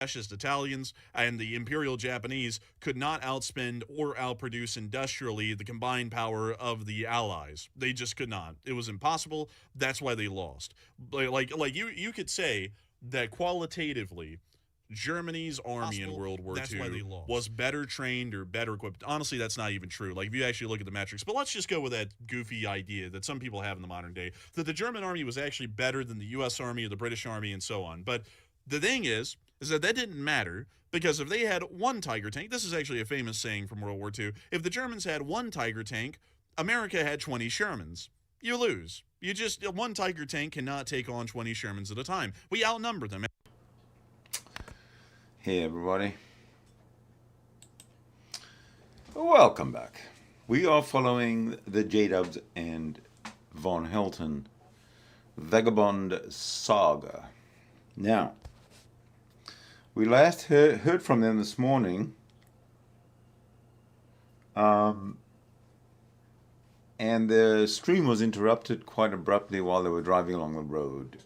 fascist Italians and the Imperial Japanese could not outspend or outproduce industrially the combined power of the Allies. They just could not. It was impossible. That's why they lost. Like you could say that qualitatively Germany's army in World War II was better trained or better equipped. Honestly, that's not even true. Like, if you actually look at the metrics, but let's just go with that goofy idea that some people have in the modern day that the German army was actually better than the U.S. Army or the British Army and so on. But the thing is that didn't matter because if they had one Tiger tank, this is actually a famous saying from World War II, if the Germans had one Tiger tank, America had 20 Shermans. You lose. One Tiger tank cannot take on 20 Shermans at a time. We outnumber them. Hey everybody, welcome back. We are following the Jdubs and Von Helton Vagabond saga. Now, we last heard from them this morning, and the stream was interrupted quite abruptly while they were driving along the road.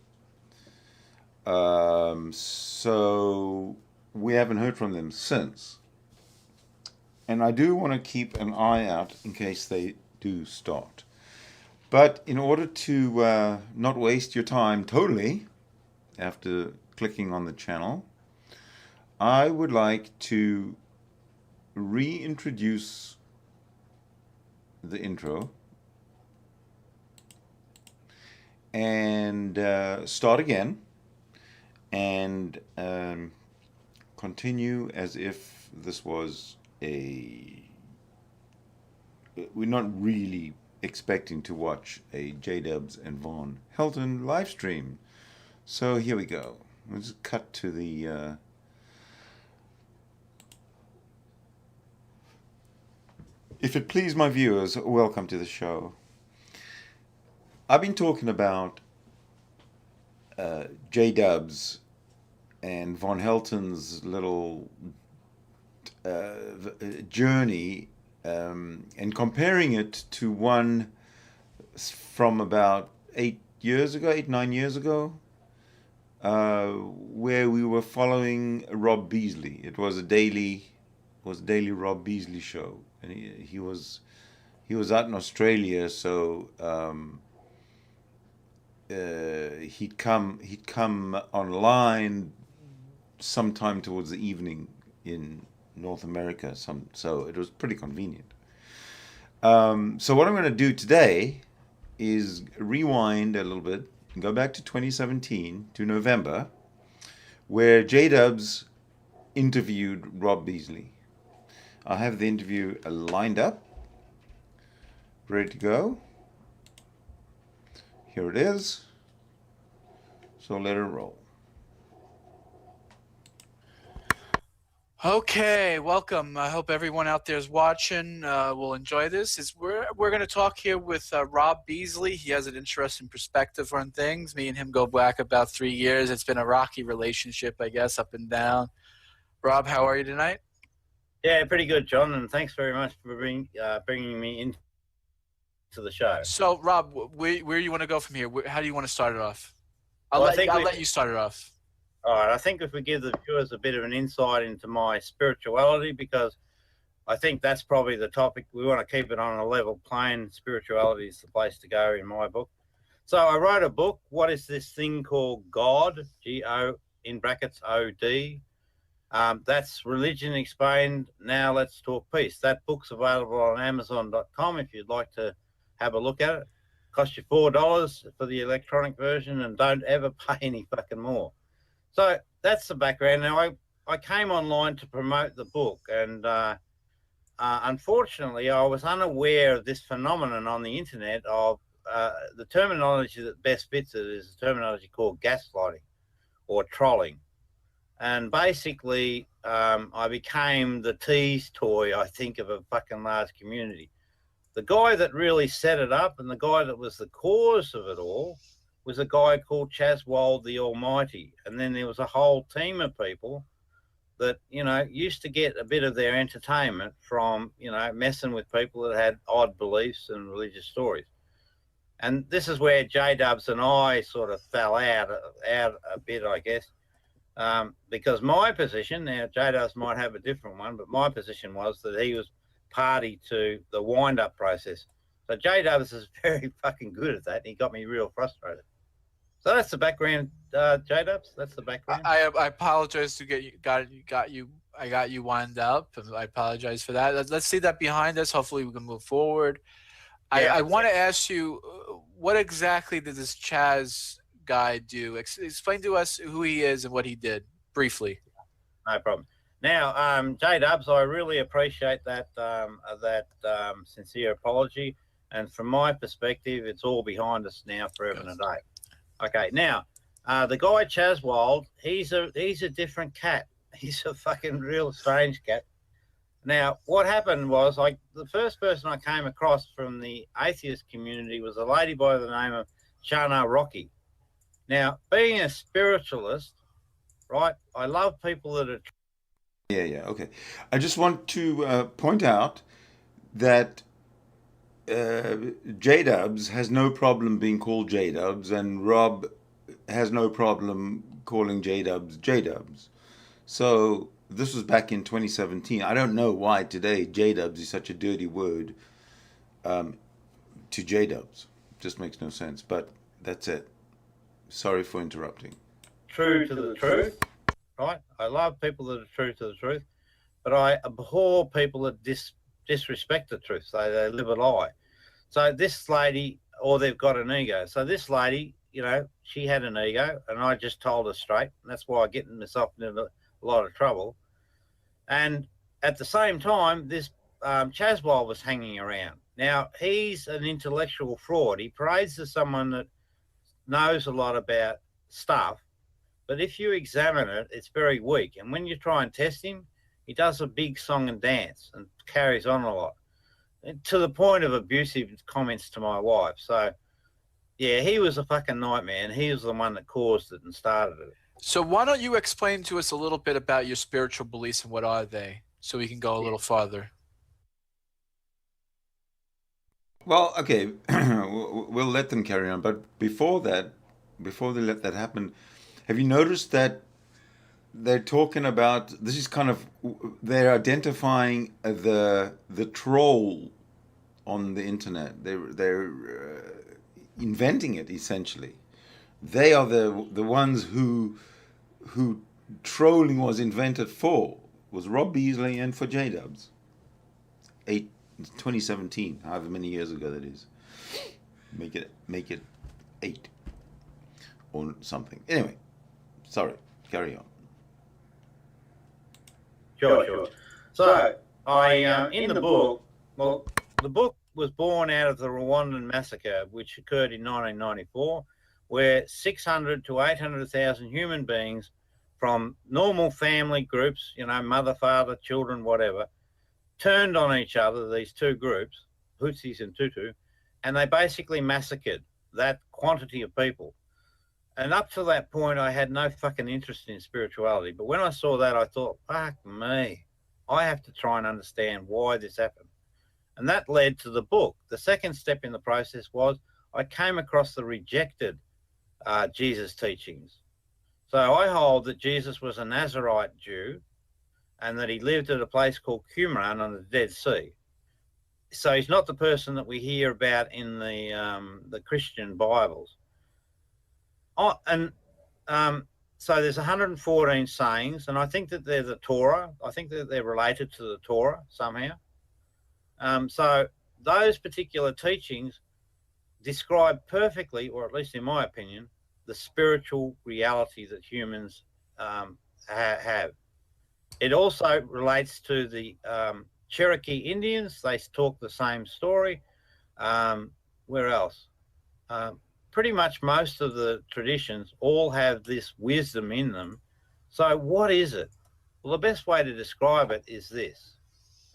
So we haven't heard from them since. And I do want to keep an eye out in case they do start. But in order to not waste your time totally after clicking on the channel, I would like to reintroduce the intro and start again and continue as if this was we're not really expecting to watch a Jdubs and Von Helton live stream. So here we go. Let's cut to the if it please my viewers, welcome to the show. I've been talking about Jdubs and Von Helton's little journey and comparing it to one from about 9 years ago, where we were following Rob Beasley. It was a daily Rob Beasley show, and he was out in Australia, so he'd come online sometime towards the evening in North America, so it was pretty convenient. So what I'm going to do today is rewind a little bit and go back to 2017 to November, where Jdubs interviewed Rob Beasley. I have the interview lined up, ready to go. Here it is. So let it roll. Okay, welcome. I hope everyone out there is watching will enjoy this. We're going to talk here with Rob Beasley. He has an interesting perspective on things. Me and him go back about 3 years. It's been a rocky relationship, I guess, up and down. Rob, how are you tonight? Yeah, pretty good, John, and thanks very much for bringing me into the show. So, Rob, where do you want to go from here? How do you want to start it off? I'll let you start it off. All right, I think if we give the viewers a bit of an insight into my spirituality, because I think that's probably the topic. We want to keep it on a level plane. Spirituality is the place to go in my book. So I wrote a book, What is this thing called God? G-O in brackets O-D. That's Religion Explained. Now let's talk peace. That book's available on Amazon.com if you'd like to have a look at it. Cost you $4 for the electronic version, and don't ever pay any fucking more. So that's the background. Now, I came online to promote the book, and unfortunately, I was unaware of this phenomenon on the internet of the terminology that best fits it is a terminology called gaslighting or trolling. And basically, I became the tease toy, I think, of a fucking large community. The guy that really set it up and the guy that was the cause of it all was a guy called Chaswold the Almighty. And then there was a whole team of people that, used to get a bit of their entertainment from, messing with people that had odd beliefs and religious stories. And this is where Jdubs and I sort of fell out a bit, I guess. Because my position, now Jdubs might have a different one, but my position was that he was party to the wind-up process. So Jdubs is very fucking good at that. He got me real frustrated. So that's the background, Jdubs. That's the background. I apologize to I got you wound up. I apologize for that. Let's see that behind us. Hopefully we can move forward. I want to ask you, what exactly did this Chaz guy do? Explain to us who he is and what he did, briefly. No problem. Now, Jdubs, I really appreciate that sincere apology. And from my perspective, it's all behind us now forever and a day. Okay, now, the guy Chaz Wild, he's a different cat. He's a fucking real strange cat. Now, what happened was, the first person I came across from the atheist community was a lady by the name of Shana Rocky. Now, being a spiritualist, right, I love people that are... Yeah, okay. I just want to point out that Jdubs has no problem being called Jdubs, and Rob has no problem calling Jdubs Jdubs. So this was back in 2017. I don't know why today Jdubs is such a dirty word to Jdubs. Just makes no sense, but that's it. Sorry for interrupting. True to the truth, right? I love people that are true to the truth, but I abhor people that disrespect the truth. So they live a lie. So this lady, or they've got an ego. So this lady, she had an ego, and I just told her straight. And that's why I get myself into a lot of trouble. And at the same time, this Chazwell was hanging around. Now, he's an intellectual fraud. He parades as someone that knows a lot about stuff, but if you examine it, it's very weak. And when you try and test him, he does a big song and dance and carries on a lot, to the point of abusive comments to my wife. So, yeah, he was a fucking nightmare, and he was the one that caused it and started it. So why don't you explain to us a little bit about your spiritual beliefs and what are they, so we can go a little farther? Well, okay, we'll let them carry on. But before they let that happen, have you noticed that they're talking about, this is kind of, they're identifying the troll on the internet. They're inventing it, essentially. They are the ones who trolling was invented for, was Rob Beasley and for Jdubs. 2017, however many years ago that is. Make it 8 or something. Anyway, sorry, carry on. Sure. So I in the book, well, the book was born out of the Rwandan massacre, which occurred in 1994, where 600 to 800,000 human beings from normal family groups, mother, father, children, whatever, turned on each other, these two groups, Hutsis and Tutu, and they basically massacred that quantity of people. And up to that point, I had no fucking interest in spirituality. But when I saw that, I thought, fuck me, I have to try and understand why this happened. And that led to the book. The second step in the process was I came across the rejected Jesus teachings. So I hold that Jesus was a Nazarite Jew, and that he lived at a place called Qumran on the Dead Sea. So he's not the person that we hear about in the Christian Bibles. So there's 114 sayings, and I think that they're the Torah. I think that they're related to the Torah somehow. So those particular teachings describe perfectly, or at least in my opinion, the spiritual reality that humans have. It also relates to the Cherokee Indians. They talk the same story. Where else? Pretty much most of the traditions all have this wisdom in them. So what is it? Well, the best way to describe it is this.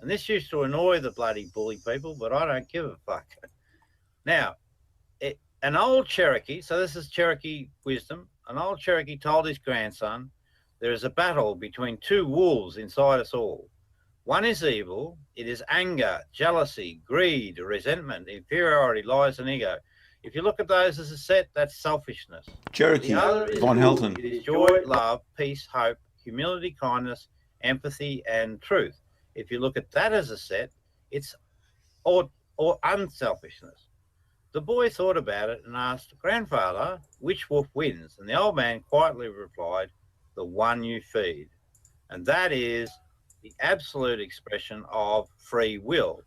And this used to annoy the bloody bully people, but I don't give a fuck. Now, an old Cherokee, so this is Cherokee wisdom, an old Cherokee told his grandson, there is a battle between two wolves inside us all. One is evil. It is anger, jealousy, greed, resentment, inferiority, lies, and ego. If you look at those as a set, that's selfishness. Cherokee, The other is Von good. Helton. It is joy, love, peace, hope, humility, kindness, empathy, and truth. If you look at that as a set, it's or unselfishness. The boy thought about it and asked, "Grandfather, which wolf wins?" And the old man quietly replied, "The one you feed." And that is the absolute expression of free will.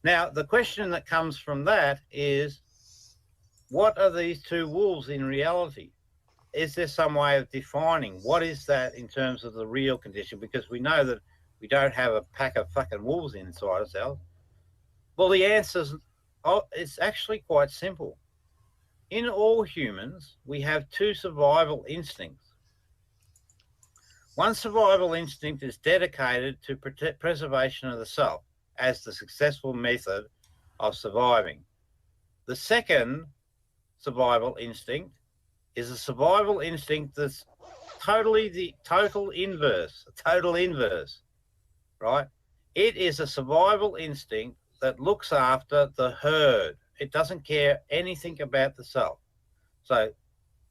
Now, the question that comes from that is, what are these two wolves in reality? Is there some way of defining what is that in terms of the real condition? Because we know that we don't have a pack of fucking wolves inside ourselves. Well, the answer's, it's actually quite simple. In all humans, we have two survival instincts. One survival instinct is dedicated to preservation of the self as the successful method of surviving. The second survival instinct is a survival instinct that's totally the total inverse, right? It is a survival instinct that looks after the herd. It doesn't care anything about the self. So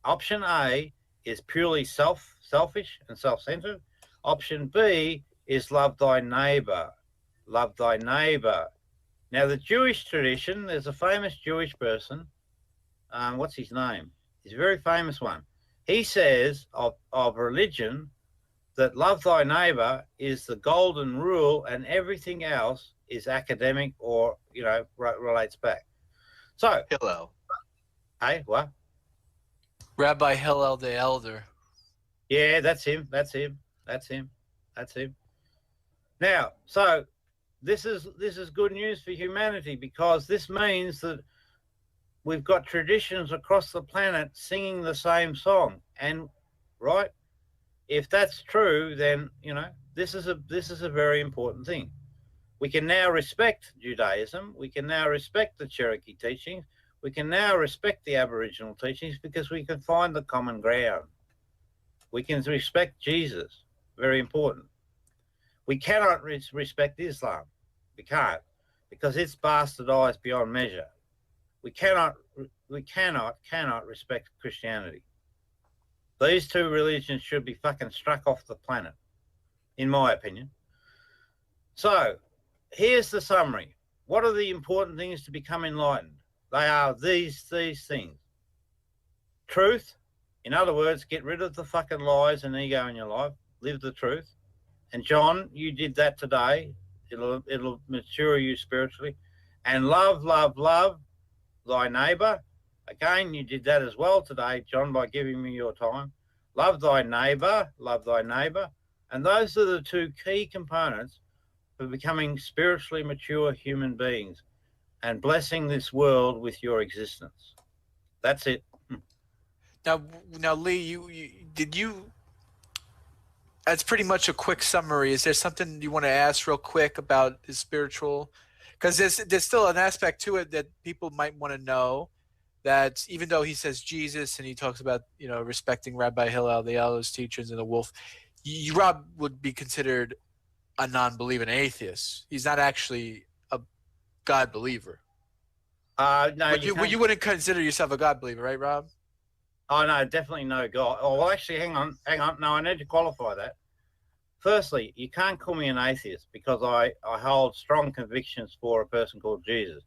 option A is purely selfish and self-centered. Option B is love thy neighbor. Love thy neighbor. Now, the Jewish tradition, there's a famous Jewish person. What's his name? He's a very famous one. He says of religion that love thy neighbor is the golden rule and everything else is academic or, you know, relates back. So, Hillel. Hey, what? Rabbi Hillel the Elder. Yeah, that's him. Now, so this is good news for humanity, because this means that we've got traditions across the planet singing the same song. And right, if that's true, then, you know, this is a very important thing. We can now respect Judaism. We can now respect the Cherokee teachings. We can now respect the Aboriginal teachings because we can find the common ground. We can respect Jesus. Very important. We cannot respect Islam. We can't, because it's bastardized beyond measure. We cannot respect Christianity. These two religions should be fucking struck off the planet, in my opinion. So, here's the summary. What are the important things to become enlightened? They are these things. Truth, in other words, get rid of the fucking lies and ego in your life. Live the truth. And John, you did that today. It'll mature you spiritually. And love thy neighbor. Again, you did that as well today, John, by giving me your time. Love thy neighbor. And those are the two key components for becoming spiritually mature human beings and blessing this world with your existence. That's it. Now, Lee, that's pretty much a quick summary. Is there something you want to ask real quick about his spiritual? Because there's still an aspect to it that people might want to know, that even though he says Jesus and he talks about, you know, respecting Rabbi Hillel, the Elder's teachers, and the wolf, Rob would be considered a non-believing atheist. He's not actually a God believer. No, you wouldn't consider yourself a God believer, right, Rob? Oh, no, definitely no God. Oh, well, actually, hang on. No, I need to qualify that. Firstly, you can't call me an atheist because I hold strong convictions for a person called Jesus.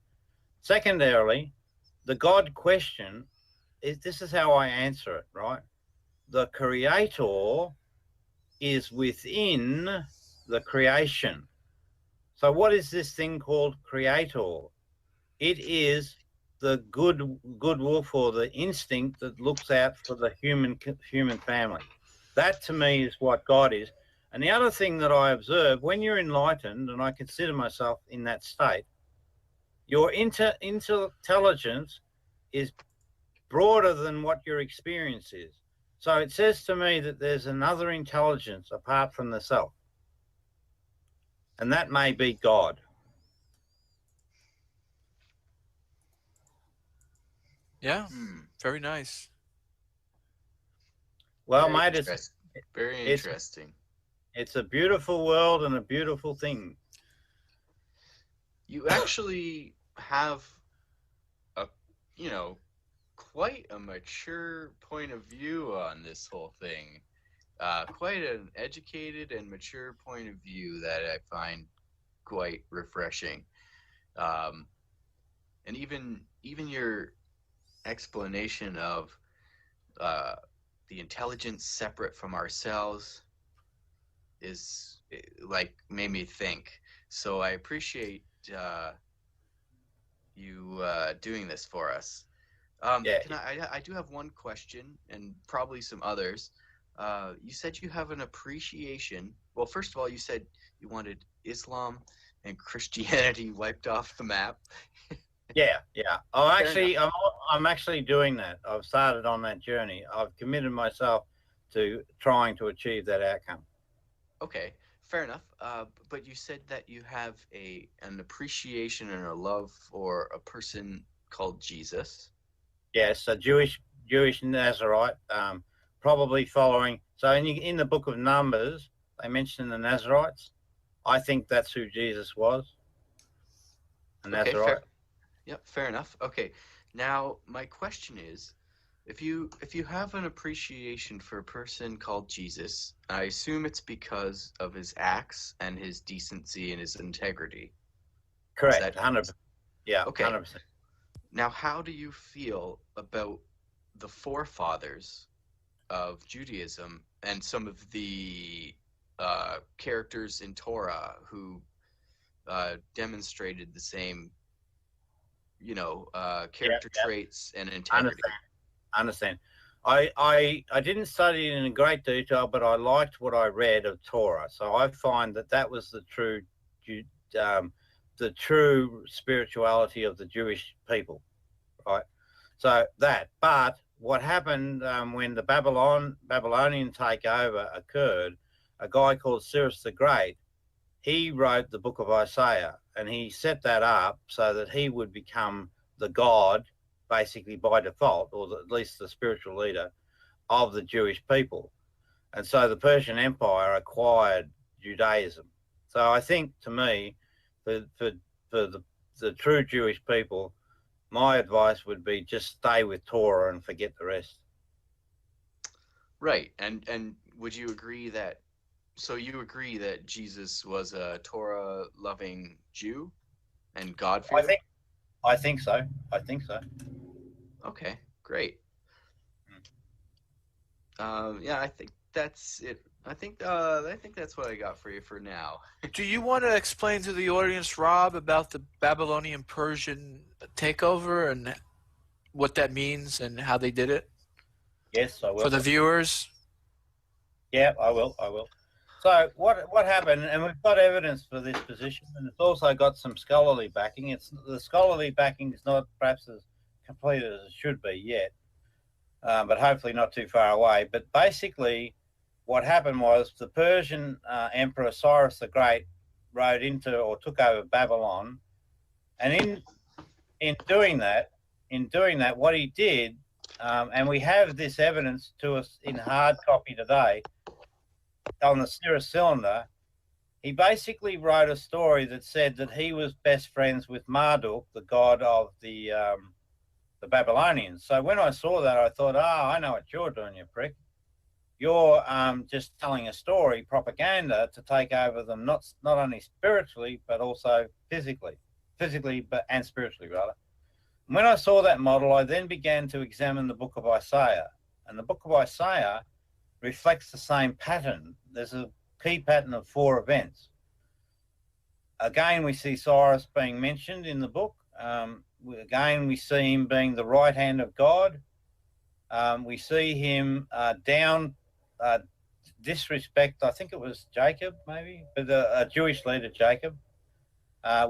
Secondarily, the God question this is how I answer it, right? The creator is within the creation. So what is this thing called creator? It is the good wolf, or the instinct that looks out for the human family. That to me is what God is. And the other thing that I observe, when you're enlightened, and I consider myself in that state, your intelligence is broader than what your experience is. So it says to me that there's another intelligence apart from the self. And that may be God. Yeah, very nice. Well, Very mate, very interesting. It's a beautiful world and a beautiful thing. You actually have a you know, quite a mature point of view on this whole thing. Quite an educated and mature point of view that I find quite refreshing. Um, and even your explanation of the intelligence separate from ourselves is like made me think. So I appreciate you doing this for us. Yeah. Can I do have one question and probably some others. You said you have an appreciation. Well, first of all, you said you wanted Islam and Christianity wiped off the map. Yeah. Fair I'm actually doing that. I've started on that journey. I've committed myself to trying to achieve that outcome. Okay, fair enough. But you said that you have an appreciation and a love for a person called Jesus. Yes, a Jewish Nazarite, probably following. So in the book of Numbers, they mention the Nazarites. I think that's who Jesus was. A Nazarite. Yep, fair enough. Okay, now my question is, if you have an appreciation for a person called Jesus, I assume it's because of his acts and his decency and his integrity. Correct, 100%. Yeah, okay. 100%. Now, how do you feel about the forefathers of Judaism and some of the characters in Torah who demonstrated the same, character traits and integrity? I understand. I didn't study it in great detail, but I liked what I read of Torah. So I find that was the true spirituality of the Jewish people, right? So but what happened when the Babylonian takeover occurred, a guy called Cyrus the Great, he wrote the book of Isaiah, and he set that up so that he would become the God, basically by default, or at least the spiritual leader of the Jewish people. And so the Persian Empire acquired Judaism. So I think, to me, for the true Jewish people, my advice would be just stay with Torah and forget the rest. Right. And would you agree that, so you agree that Jesus was a Torah-loving Jew and God-fearing? I think so. Okay, great. Yeah, I think that's it. I think that's what I got for you for now. Do you want to explain to the audience, Rob, about the Babylonian Persian takeover and what that means and how they did it? Yes, I will. For the viewers? Yeah, I will. So what happened, and we've got evidence for this position, and it's also got some scholarly backing. The scholarly backing is not perhaps as complete as it should be yet, but hopefully not too far away. But basically, what happened was the Persian Emperor Cyrus the Great rode into or took over Babylon, and in doing that, what he did, and we have this evidence to us in hard copy today on the Cyrus cylinder. He basically wrote a story that said that he was best friends with Marduk, the god of the Babylonians. So when I saw that, I thought, I know what you're doing, you prick. You're just telling a story, propaganda, to take over them, not only spiritually, but also physically, and spiritually, rather. And when I saw that model, I then began to examine the book of Isaiah. And the book of Isaiah reflects the same pattern. There's a key pattern of 4 events. Again, we see Cyrus being mentioned in the book. Again, we see him being the right hand of God. We see him disrespect, I think it was Jacob, maybe, but a Jewish leader, Jacob.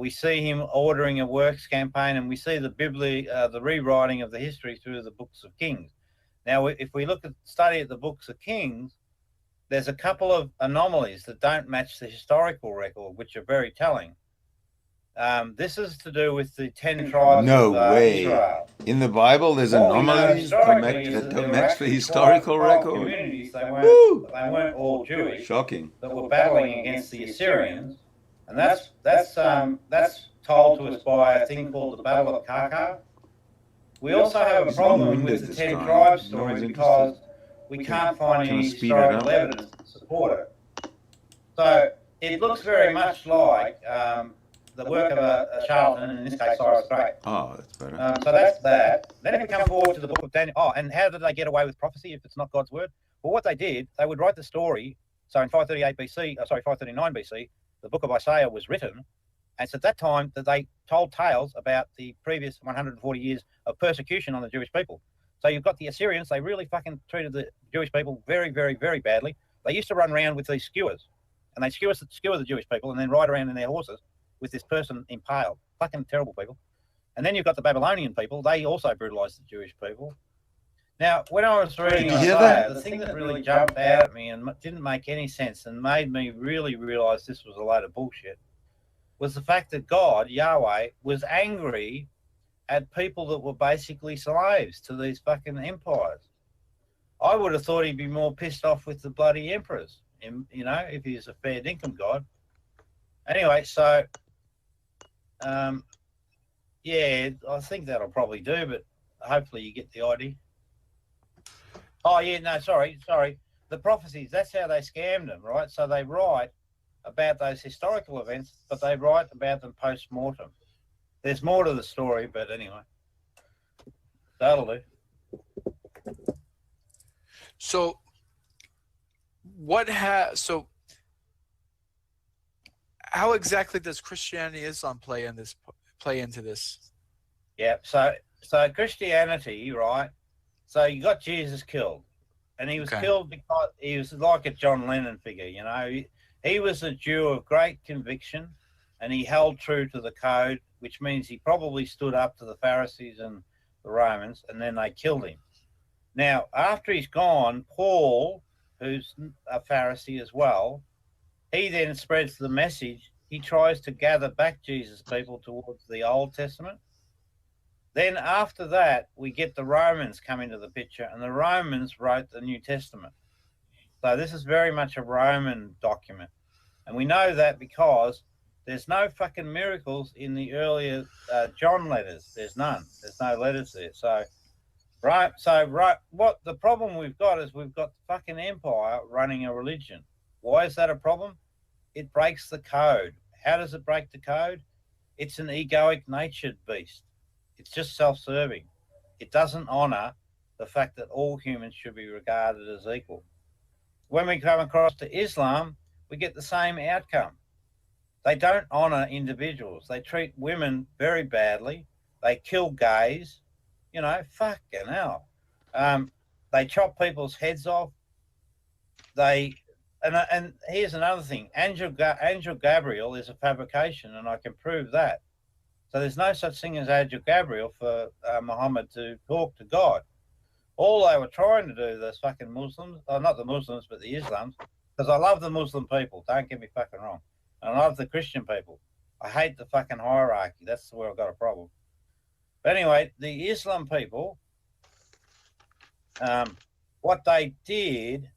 We see him ordering a works campaign, and we see the rewriting of the history through the books of Kings. Now, if we study at the books of Kings, there's a couple of anomalies that don't match the historical record, which are very telling. This is to do with the 10 tribes No of way. Israel. In the Bible, there's anomalies that don't match the historical record. Communities, they weren't all Jewish. Shocking. That were battling against the Assyrians, and that's told to us by a thing called the Battle of Karkar, We also have a problem with the 10 tribes story because we can't find any historical evidence to support it. So it looks very much like the work of a charlatan, in this case Cyrus the Great. Oh, that's better. So that's that. Then if we come forward to the book of Daniel, and how did they get away with prophecy if it's not God's word? Well, what they did, they would write the story. So in 539 BC, the book of Isaiah was written. And it's at that time that they told tales about the previous 140 years of persecution on the Jewish people. So you've got the Assyrians, they really fucking treated the Jewish people very, very, very badly. They used to run around with these skewers, and they skewer the Jewish people and then ride around in their horses with this person impaled. Fucking terrible people. And then you've got the Babylonian people. They also brutalized the Jewish people. Now, when I was reading Isaiah, the thing that really jumped out at me and didn't make any sense and made me really realize this was a load of bullshit was the fact that God, Yahweh, was angry at people that were basically slaves to these fucking empires. I would have thought he'd be more pissed off with the bloody emperors, you know, if he's a fair dinkum God. Anyway, so, yeah, I think that'll probably do, but hopefully you get the idea. Oh, yeah, no, sorry. The prophecies, that's how they scammed them, right? So they write about those historical events, but they write about them post-mortem. There's more to the story, but anyway, that'll do. So how exactly does Christianity Islam play into this? Yeah, so Christianity, right? So you got Jesus killed, and he was killed because he was like a John Lennon figure, you know. He was a Jew of great conviction, and he held true to the code, which means he probably stood up to the Pharisees and the Romans, and then they killed him. Now, after he's gone, Paul, who's a Pharisee as well, he then spreads the message. He tries to gather back Jesus' people towards the Old Testament. Then after that, we get the Romans come into the picture, and the Romans wrote the New Testament. So this is very much a Roman document. And we know that because there's no fucking miracles in the earlier John letters. There's none. There's no letters there. So what the problem we've got is we've got the fucking empire running a religion. Why is that a problem? It breaks the code. How does it break the code? It's an egoic natured beast. It's just self-serving. It doesn't honor the fact that all humans should be regarded as equal. When we come across to Islam, we get the same outcome. They don't honor individuals. They treat women very badly. They kill gays. You know, fucking hell. They chop people's heads off. And here's another thing. Angel Gabriel is a fabrication, and I can prove that. So there's no such thing as Angel Gabriel for Muhammad to talk to God. All they were trying to do, those fucking Muslims, not the Muslims, but the Islams, because I love the Muslim people, don't get me fucking wrong. And I love the Christian people. I hate the fucking hierarchy. That's where I've got a problem. But anyway, the Islam people, what they did,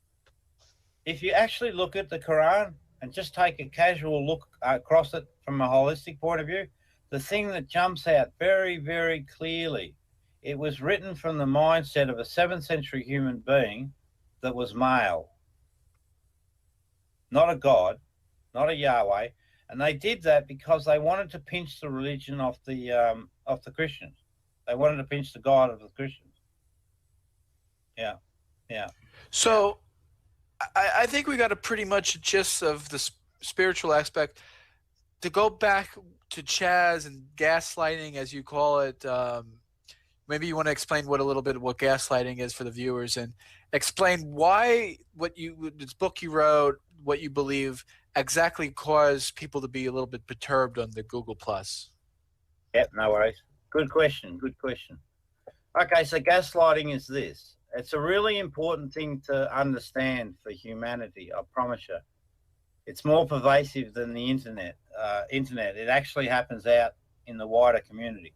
if you actually look at the Quran and just take a casual look across it from a holistic point of view, the thing that jumps out very, very clearly, it was written from the mindset of a 7th century human being that was male. Not a God, not a Yahweh. And they did that because they wanted to pinch the religion of the Christians. They wanted to pinch the God of the Christians. Yeah. So I think we got a pretty much gist of the spiritual aspect. To go back to Chaz and gaslighting, as you call it, maybe you want to explain a little bit of what gaslighting is for the viewers, and explain why this book you wrote, what you believe exactly caused people to be a little bit perturbed on the Google Plus. Yep, no worries. Good question. Okay, so gaslighting is this. It's a really important thing to understand for humanity, I promise you. It's more pervasive than the internet. It actually happens out in the wider community.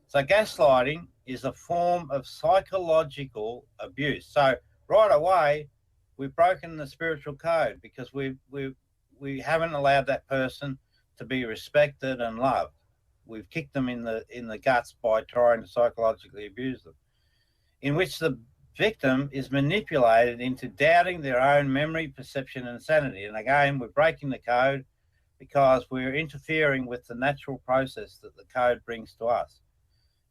So gaslighting is a form of psychological abuse. So right away, we've broken the spiritual code because we haven't allowed that person to be respected and loved. we've kicked them in the guts by trying to psychologically abuse them, in which the victim is manipulated into doubting their own memory, perception, and sanity. And again, we're breaking the code because we're interfering with the natural process that the code brings to us.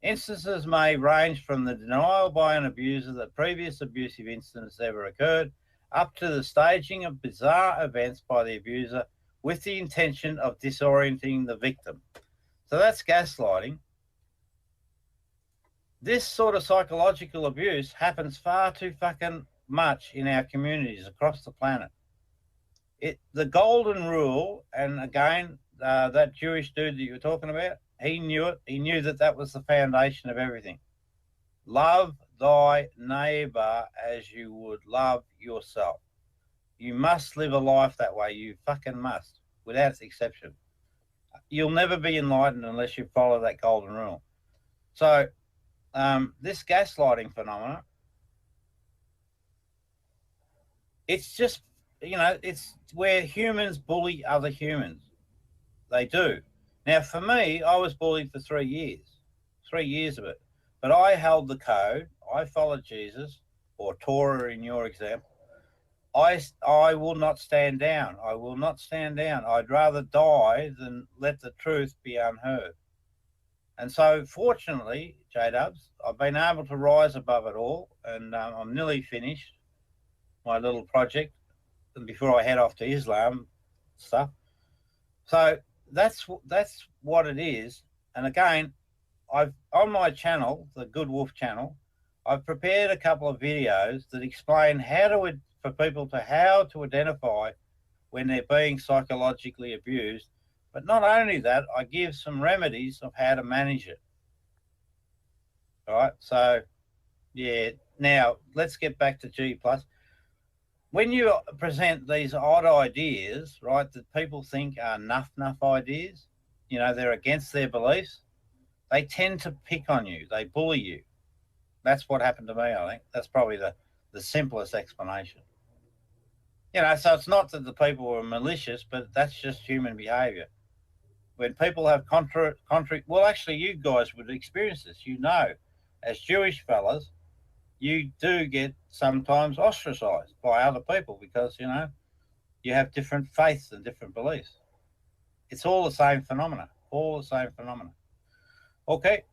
Instances may range from the denial by an abuser that previous abusive incidents ever occurred, up to the staging of bizarre events by the abuser with the intention of disorienting the victim. So that's gaslighting. This sort of psychological abuse happens far too fucking much in our communities across the planet. The golden rule, and again, that Jewish dude that you were talking about, he knew it. He knew that that was the foundation of everything. Love thy neighbor as you would love yourself. You must live a life that way. You fucking must, without exception. You'll never be enlightened unless you follow that golden rule. So this gaslighting phenomena, it's just, it's where humans bully other humans. They do. Now, for me, I was bullied for 3 years of it. But I held the code. I followed Jesus, or Torah in your example. I will not stand down. I will not stand down. I'd rather die than let the truth be unheard. And so, fortunately, Jdubs, I've been able to rise above it all, and I'm nearly finished my little project before I head off to Islam stuff. So that's what it is. And again, I've on my channel, the Good Wolf channel, I've prepared a couple of videos that explain for people how to identify when they're being psychologically abused. But not only that, I give some remedies of how to manage it. All right. So, yeah. Now let's get back to G+. When you present these odd ideas, right, that people think are nuff ideas, they're against their beliefs, they tend to pick on you. They bully you. That's what happened to me, I think. That's probably the simplest explanation. So it's not that the people were malicious, but that's just human behavior. When people have well, actually, you guys would experience this. As Jewish fellas, you do get sometimes ostracized by other people because, you have different faiths and different beliefs. It's all the same phenomena. Okay.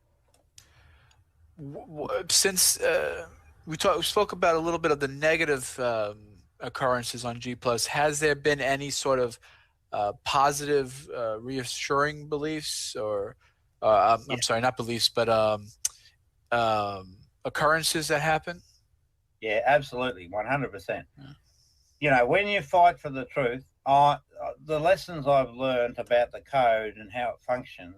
Since we spoke about a little bit of the negative occurrences on G+, has there been any sort of positive, reassuring beliefs or, I'm sorry, not beliefs, but occurrences that happen? Yeah, absolutely, 100%. Yeah. When you fight for the truth, the lessons I've learned about the code and how it functions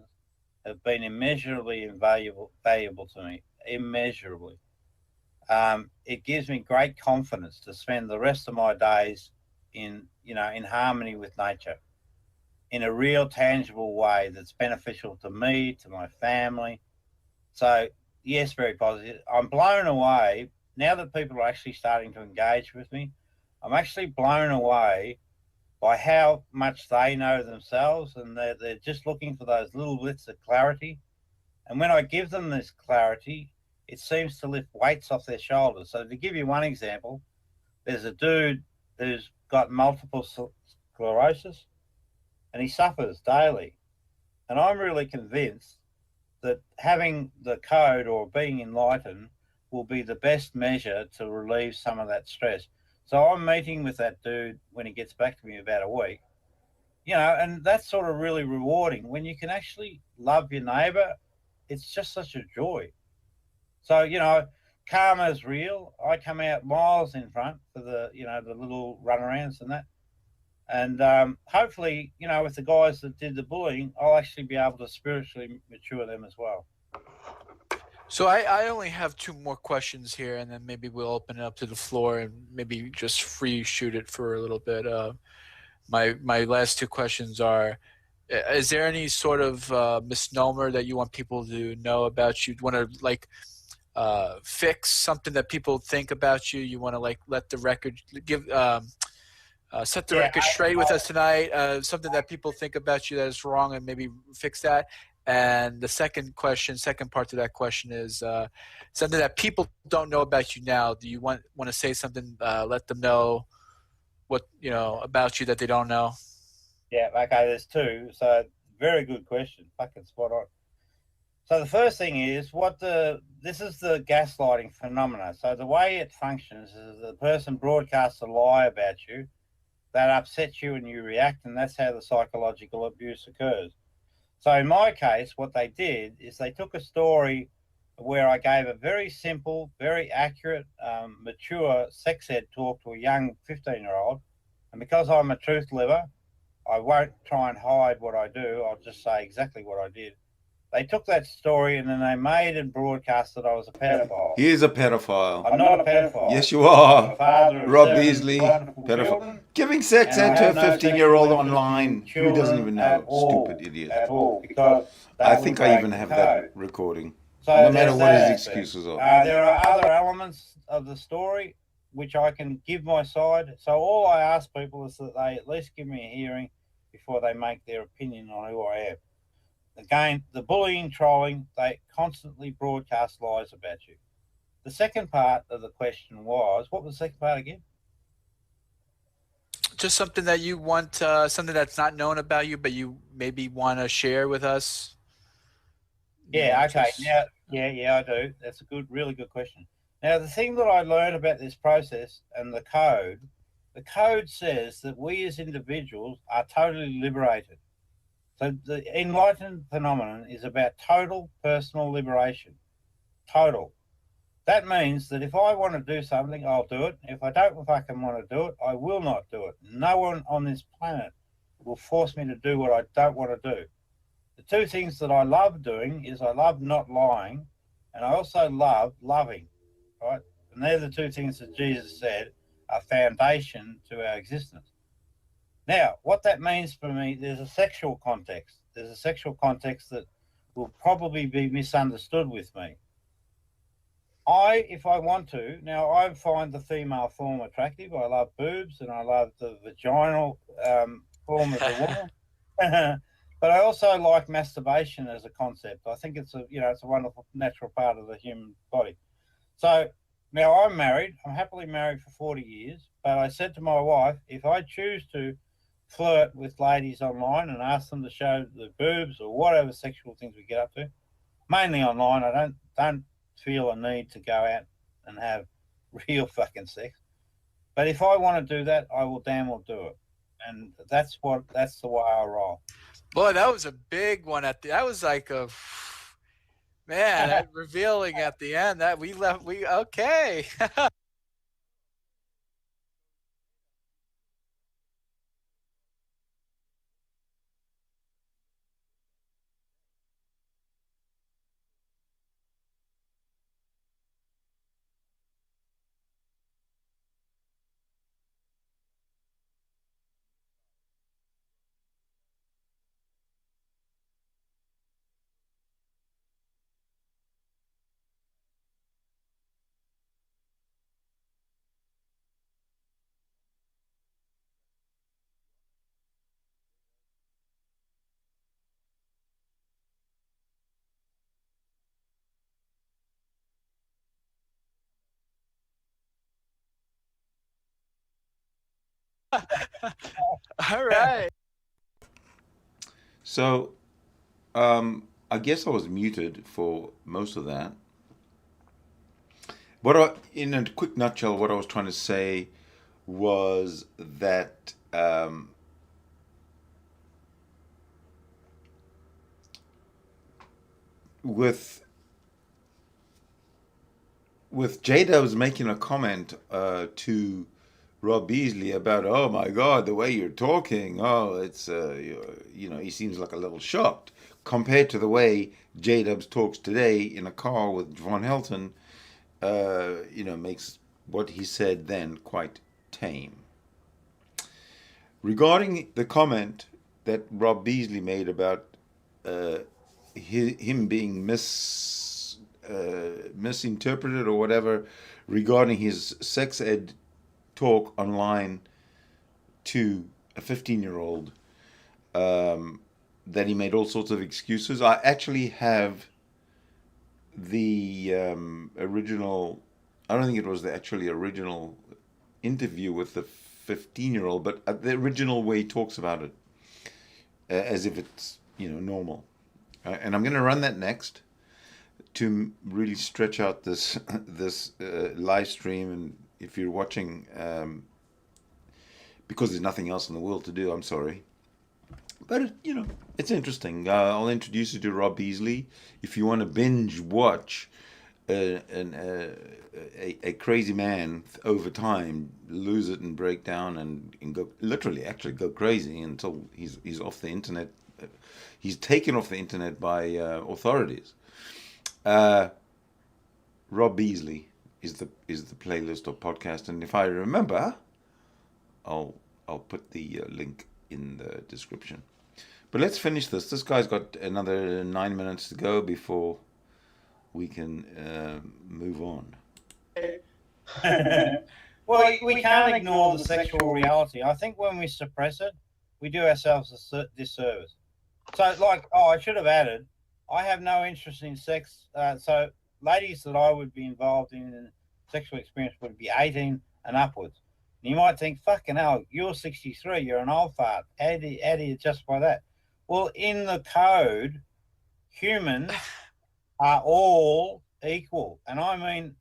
have been immeasurably valuable to me. Immeasurably. It gives me great confidence to spend the rest of my days in harmony with nature, in a real tangible way that's beneficial to me, to my family. So yes, very positive. I'm blown away now that people are actually starting to engage with me. I'm actually blown away by how much they know themselves, and they're just looking for those little bits of clarity. And when I give them this clarity, it seems to lift weights off their shoulders. So to give you one example, there's a dude who's got multiple sclerosis, and he suffers daily. And I'm really convinced that having the code or being enlightened will be the best measure to relieve some of that stress. So I'm meeting with that dude when he gets back to me in about a week, and that's sort of really rewarding. When you can actually love your neighbor, it's just such a joy. So, karma is real. I come out miles in front for the little runarounds and that. And hopefully, with the guys that did the bullying, I'll actually be able to spiritually mature them as well. So I only have two more questions here, and then maybe we'll open it up to the floor and maybe just free shoot it for a little bit. My last two questions are, is there any sort of misnomer that you want people to know about you? Do you want to fix something that people think about you? You want to let the record set the record straight with us tonight? Something that people think about you that is wrong, and maybe fix that. And the second part to that question is something that people don't know about you now. Do you want to say something? Let them know what about you that they don't know. Yeah, okay, there's two. So very good question. Fucking spot on. So the first thing is this is the gaslighting phenomena. So the way it functions is the person broadcasts a lie about you that upsets you and you react, and that's how the psychological abuse occurs. So in my case, what they did is they took a story where I gave a very simple, very accurate, mature sex ed talk to a young 15-year-old. And because I'm a truth liver, I won't try and hide what I do. I'll just say exactly what I did. They took that story and then they made and broadcast that I was a pedophile. He is a pedophile. I'm not a pedophile. Yes, you are. I'm a father of Rob 7 Beasley, wonderful pedophile. children. Giving sex And I ed to a have no 15-year-old sexual interest online in who doesn't even children know. at all, Stupid idiot. At all, because I that think would I break even the have code. that recording. So No matter there's what his that excuses aspect. are. There are other elements of the story which I can give my side. So all I ask people is that they at least give me a hearing before they make their opinion on who I am. Again, the bullying, trolling, they constantly broadcast lies about you. The second part of the question was, what was the second part again? Just something that you want, something that's not known about you, but you maybe want to share with us. Yeah, okay. Now, yeah, I do. That's a really good question. Now, the thing that I learned about this process and the code says that we as individuals are totally liberated. So the enlightened phenomenon is about total personal liberation. Total. That means that if I want to do something, I'll do it. If I don't fucking want to do it, I will not do it. No one on this planet will force me to do what I don't want to do. The two things that I love doing is I love not lying, and I also love loving, right? And they're the two things that Jesus said are foundation to our existence. Now, what that means for me, there's a sexual context. There's a sexual context that will probably be misunderstood with me. If I want to, now I find the female form attractive. I love boobs and I love the vaginal form of the woman. But I also like masturbation as a concept. I think it's a wonderful natural part of the human body. So now I'm married. I'm happily married for 40 years. But I said to my wife, if I choose to flirt with ladies online and ask them to show the boobs or whatever sexual things we get up to, mainly online, I don't feel a need to go out and have real fucking sex. But if I want to do that, I will damn well do it. And that's the way I roll. Boy, that was a big one that was like a man revealing at the end that okay. All right. So, I guess I was muted for most of that. In a quick nutshell, what I was trying to say was that with Jdubs making a comment to Rob Beasley about, oh my God, the way you're talking, it's he seems like a little shocked compared to the way Jdubs talks today in a car with Von Helton. Makes what he said then quite tame. Regarding the comment that Rob Beasley made about him being misinterpreted or whatever regarding his sex ed talk online to a 15-year-old, that he made all sorts of excuses. I actually have the original. I don't think it was the actually original interview with the 15-year-old, but the original way he talks about it, as if it's normal. And I'm going to run that next to really stretch out this this live stream. And if you're watching, because there's nothing else in the world to do, I'm sorry. But it's interesting. I'll introduce you to Rob Beasley. If you want to binge watch a crazy man over time lose it and break down and go literally actually go crazy until he's off the internet. He's taken off the internet by authorities. Rob Beasley is the playlist or podcast, and if I remember, I'll put the link in the description. But let's finish this. This guy's got another 9 minutes to go before we can move on. Well, we can't ignore the sexual reality. I think when we suppress it, we do ourselves a disservice. So, I should have added, I have no interest in sex. So, ladies that I would be involved in sexual experience would be 18 and upwards. And you might think, fucking hell, you're 63, you're an old fart. How do you justify that? Well, in the code, humans are all equal, and I mean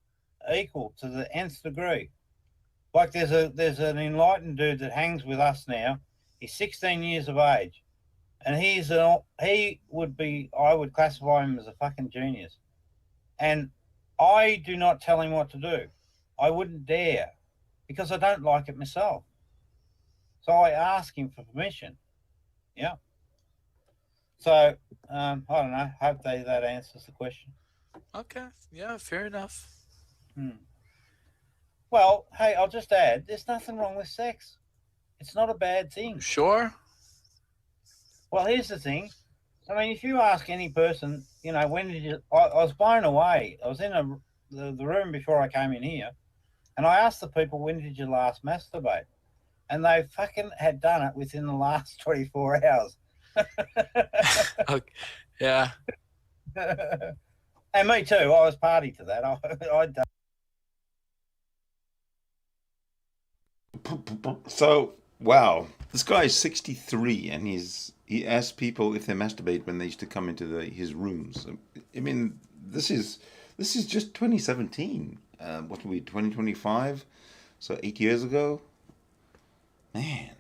equal to the nth degree. Like there's an enlightened dude that hangs with us now. He's 16 years of age, and I would classify him as a fucking genius. And I do not tell him what to do. I wouldn't dare, because I don't like it myself. So I ask him for permission. Yeah. So I don't know. Hope that answers the question. Okay. Yeah, fair enough. Well, hey, I'll just add, there's nothing wrong with sex. It's not a bad thing. Sure. Well, here's the thing. I mean, if you ask any person, when did you... I was blown away. I was in the room before I came in here, and I asked the people, when did you last masturbate? And they fucking had done it within the last 24 hours. Okay. Yeah. And me too. I was party to that. I'd done. So, wow, this guy is 63, and he asked people if they masturbate when they used to come into his rooms. I mean, this is just 2017. What are we, 2025? So 8 years ago, man.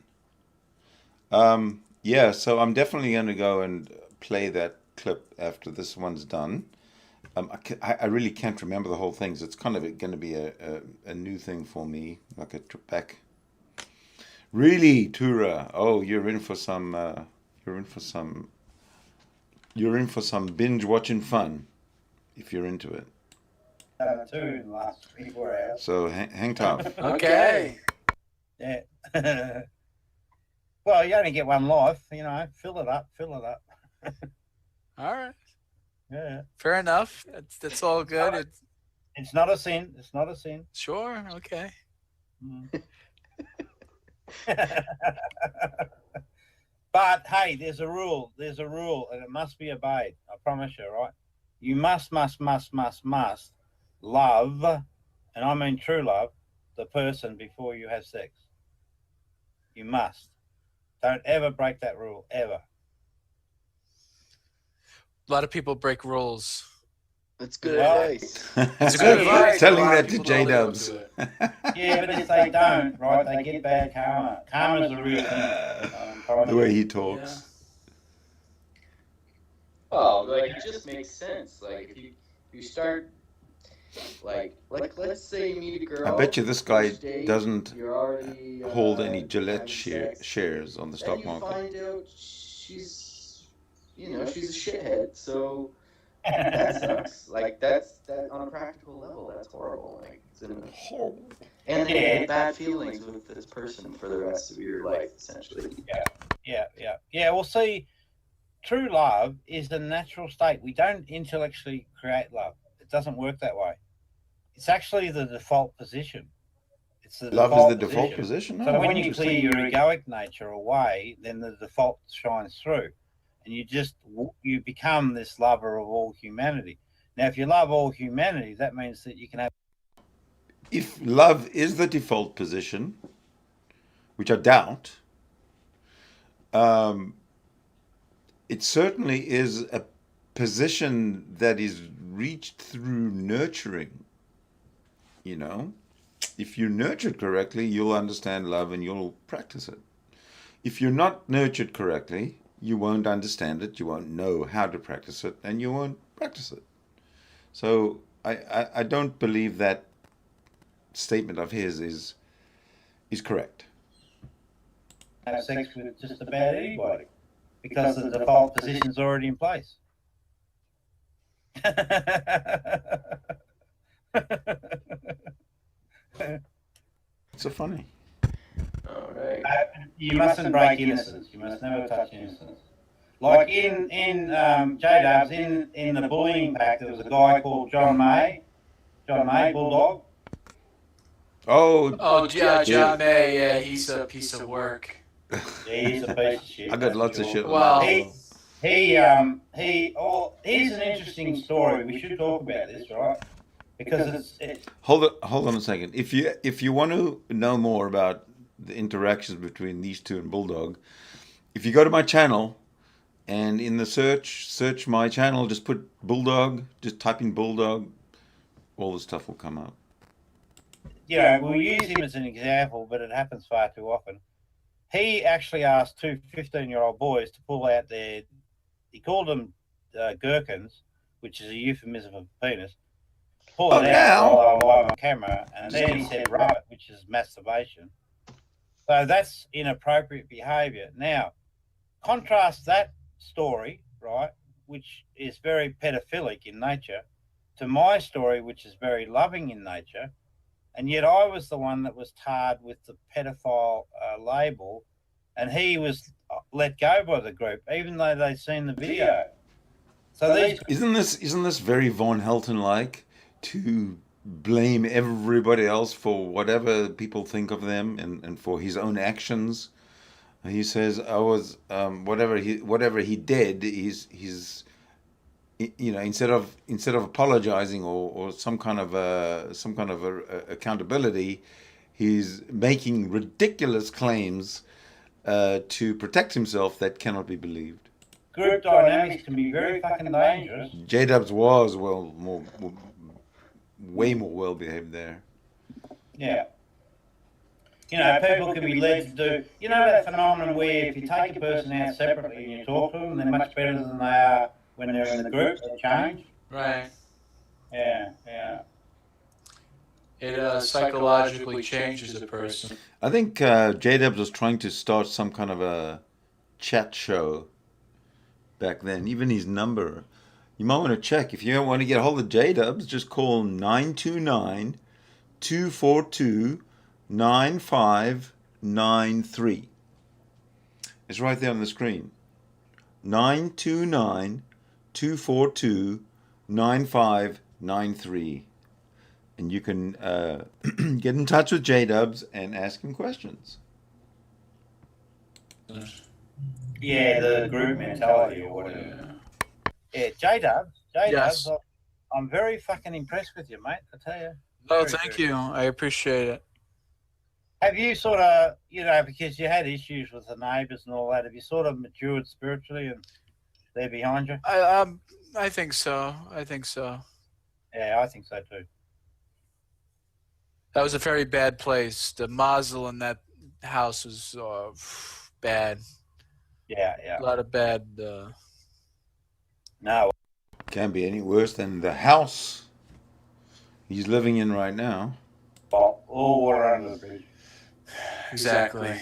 Yeah. So I'm definitely going to go and play that clip after this one's done. I really can't remember the whole thing. So it's kind of going to be a new thing for me, like a trip back. Really, Tura? Oh, you're in for some binge watching fun, if you're into it. Two in the last 24 hours. So hang tough. Okay. Yeah. Well, you only get one life, fill it up. All right. Yeah. Fair enough. That's all good. It's not a sin. It's not a sin. Sure. Okay. But hey, there's a rule, and it must be obeyed. I promise you, right? You must love, and I mean true love, the person before you have sex. You must. Don't ever break that rule, ever. A lot of people break rules. That's good advice. It's good advice. Telling A lot of that to people don't Jdubs. do it. Yeah, but if they don't, right, they get bad karma. Karma's a real thing. The way he talks. Oh, like it just makes sense. Like if you start, like let's say you meet a girl. I bet you this guy first date, doesn't you're already, hold any Gillette having sex. shares on the stock Then you market. find out she's a shithead. So that sucks. Like that on a practical level, that's horrible. Like and then you get bad feelings with this person for the rest of your life, essentially. Yeah. Well, see, true love is the natural state. We don't intellectually create love. It doesn't work that way. It's actually the default position. Love is the default position? So Oh, when you interesting. clear your egoic nature away, then the default shines through. and you become this lover of all humanity. Now, if you love all humanity, that means that you can have. If love is the default position, which I doubt, it certainly is a position that is reached through nurturing. You know, if you're nurtured correctly, you'll understand love and you'll practice it. If you're not nurtured correctly, you won't understand it, you won't know how to practice it, and you won't practice it. So I don't believe that statement of his is correct. Have sex with just about anybody because the default position's already in place. It's so funny. All right. You mustn't break innocence. You must never touch innocence. Like in Jdubs, in the bullying pack, there was a guy called John May, Bulldog. Oh, John May, yeah, he's a piece of work. Yeah, he's a piece of shit. I got lots of shit. Well, here's an interesting story. We should talk about this, right? Because it's Hold on a second. If you want to know more about the interactions between these two and Bulldog, if you go to my channel and in the search my channel, just put Bulldog, just type in Bulldog, all the stuff will come up. we'll use him as an example, but it happens far too often. He actually asked two 15-year-old boys to pull out he called them gherkins, which is a euphemism of penis. Pull it out while they were live on camera, and then he said rub it, which is masturbation. So that's inappropriate behaviour. Now, contrast that story, right, which is very pedophilic in nature, to my story, which is very loving in nature, and yet I was the one that was tarred with the pedophile label, and he was let go by the group, even though they'd seen the video. So Isn't this very Von Helton like, to blame everybody else for whatever people think of them and for his own actions? He says, "I was whatever he did. He's instead of apologizing or some kind of accountability, he's making ridiculous claims to protect himself that cannot be believed." Group dynamics can be very fucking dangerous. Jdubs was way more well behaved there. Yeah. People can be led to do, that phenomenon where if you take a person out separately and you talk to them, they're much better than they are when they're in the group. They change. Right. Yeah. It psychologically changes a person. I think Jdubs was trying to start some kind of a chat show back then. Even his number, you might want to check. If you want to get a hold of Jdubs, just call 929-242-9593. It's right there on the screen. 929-242-9593. And you can get in touch with Jdubs and ask him questions. Yeah, the group mentality or whatever. Yeah, Jdubs, Yes. I'm very fucking impressed with you, mate, I tell you. Oh, thank you. I appreciate it. Have you sort of, because you had issues with the neighbours and all that, have you sort of matured spiritually and they're behind you? I think so. Yeah, I think so too. That was a very bad place. The mazel in that house was bad. Yeah. A lot of bad. No. Can't be any worse than the house he's living in right now. All water under the bridge. Exactly.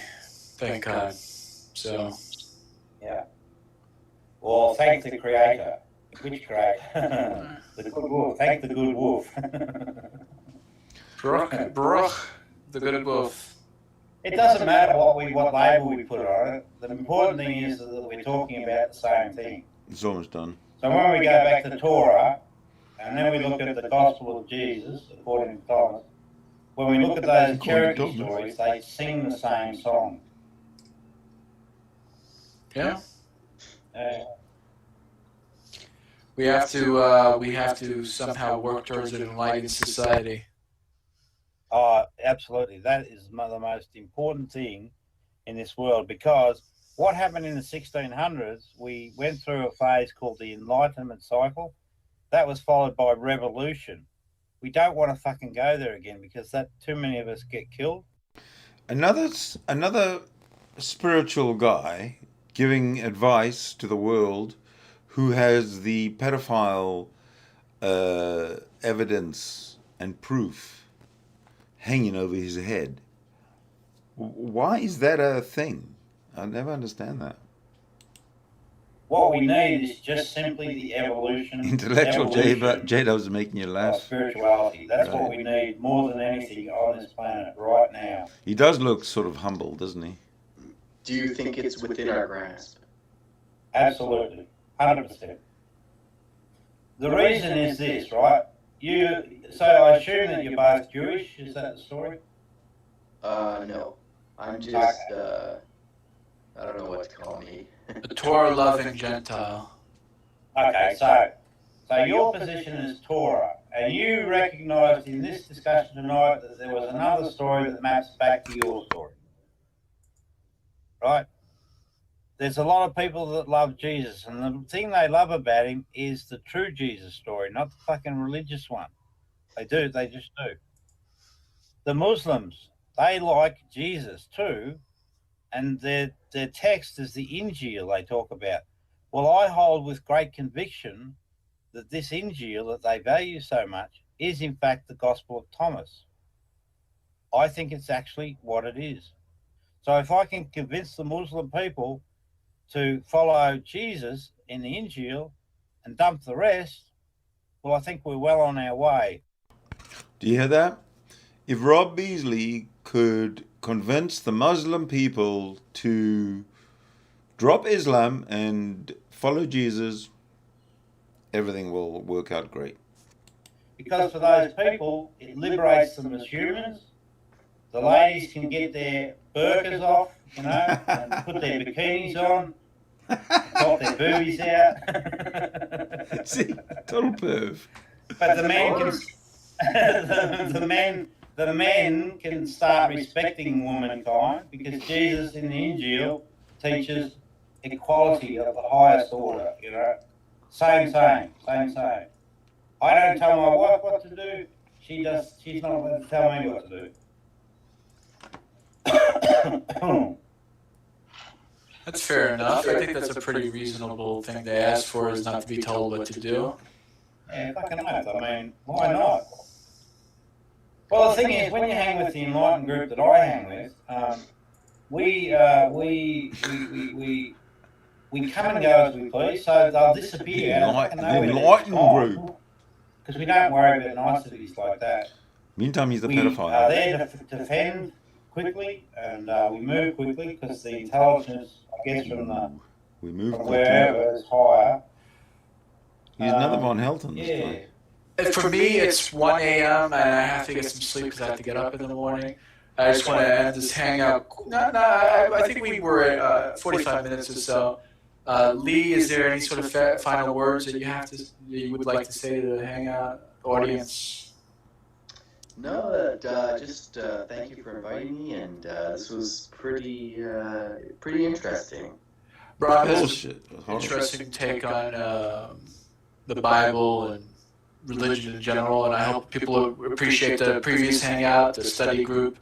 Thank God. So. Yeah. Well, thank the Creator. Which Creator? The good wolf. Thank the good wolf. Baruch, the good wolf. It doesn't matter what label we put on it. The important thing is that we're talking about the same thing. It's almost done. So when we go back to Torah, and then we look at the Gospel of Jesus, according to Thomas, when we look at those Cherokee stories, they sing the same song. Yeah. We have to somehow work towards an enlightened society. Oh, absolutely. That is the most important thing in this world, because what happened in the 1600s, we went through a phase called the Enlightenment cycle. That was followed by revolution. We don't want to fucking go there again, because that too many of us get killed. Another spiritual guy giving advice to the world, who has the pedophile evidence and proof hanging over his head. Why is that a thing? I never understand that. What we need is just simply the evolution. Intellectual Jdubs is making you of laugh. spirituality. That's Right. what we need more than anything on this planet right now. He does look sort of humble, doesn't he? Do you think it's within our grasp? Absolutely, 100%. The reason is this, right? So I assume that you're both Jewish. Is that the story? No. I'm just, I don't know what to call me. A Torah-loving Gentile. Okay, so your position is Torah, and you recognised in this discussion tonight that there was another story that maps back to your story, right? There's a lot of people that love Jesus, and the thing they love about him is the true Jesus story, not the fucking religious one. They just do. The Muslims, they like Jesus too, and their text is the Injil they talk about. Well, I hold with great conviction that this Injil that they value so much is in fact the Gospel of Thomas. I think it's actually what it is. So if I can convince the Muslim people to follow Jesus in the Injil and dump the rest, well, I think we're well on our way. Do you hear that? If Rob Beasley could convince the Muslim people to drop Islam and follow Jesus, everything will work out great. Because for those people, it liberates them as humans. The ladies can get their burqas off, you know, and put their bikinis on, pop their boobies out. See, total perv. But the men can start respecting womankind, because Jesus in the Injil teaches equality of the highest order, you know. Same. I don't tell my wife what to do. She's not going to tell me what to do. That's fair enough. I think that's a pretty reasonable thing to ask for, is not to be told what to do. Yeah, fucking oath. I mean, why not? Well, the thing is, when you hang with the enlightened group that I hang with, we come and go as we please, so they'll disappear. Enlightened group. Because we don't worry about niceties like that. Meantime, he's the We pedophile. are there to defend quickly, and we move quickly, because the intelligence, I guess, from We move quickly. wherever is higher. He's another Von Helton. This Yeah. guy. And for me, it's 1 a.m. and I have to get some sleep because I have to get up in the morning. I just want to end this hangout. I think we were at 45 minutes or so. Lee, is there any sort of final words that you would like to say to the hangout audience? No, just thank you for inviting me, and this was pretty interesting. Rob has Bullshit. an interesting take on the Bible and religion in general, and I hope people appreciate the previous hangout, the study group,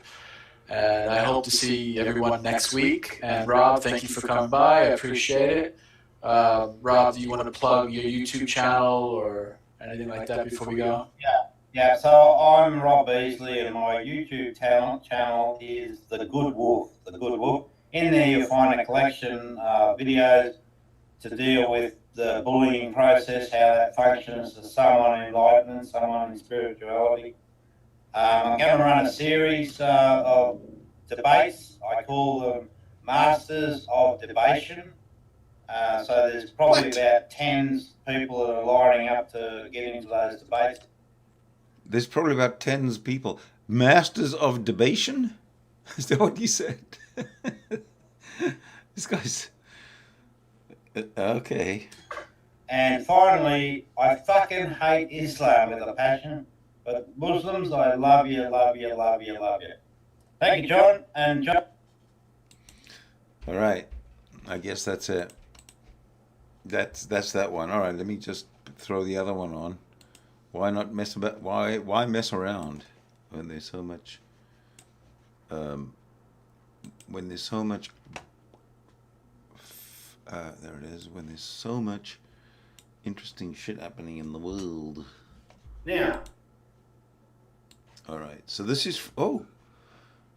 and I hope to see everyone next week. And Rob, thank you for coming by. I appreciate it. Rob, do you want to plug your YouTube channel or anything like that before we go? Yeah, so I'm Rob Beasley, and my YouTube channel is The Good Wolf. In there you'll find a collection of videos to deal with the bullying process, how that functions to someone in enlightenment, someone in spirituality. I'm going to run a series of debates. I call them Masters of Debation. So there's probably about 10 people that are lining up to get into those debates. There's probably about 10 people. Masters of Debation? Is that what you said? This guy's... Okay. And finally, I fucking hate Islam with a passion, but Muslims, I love you, love you, love you, love you. Thank you, John. And John. All right. I guess that's it. That's that one. All right. Let me just throw the other one on. Why not mess about? Why mess around when there's so much? When there's so much. There it is. When there's so much interesting shit happening in the world. Now. All right. So this is. Oh.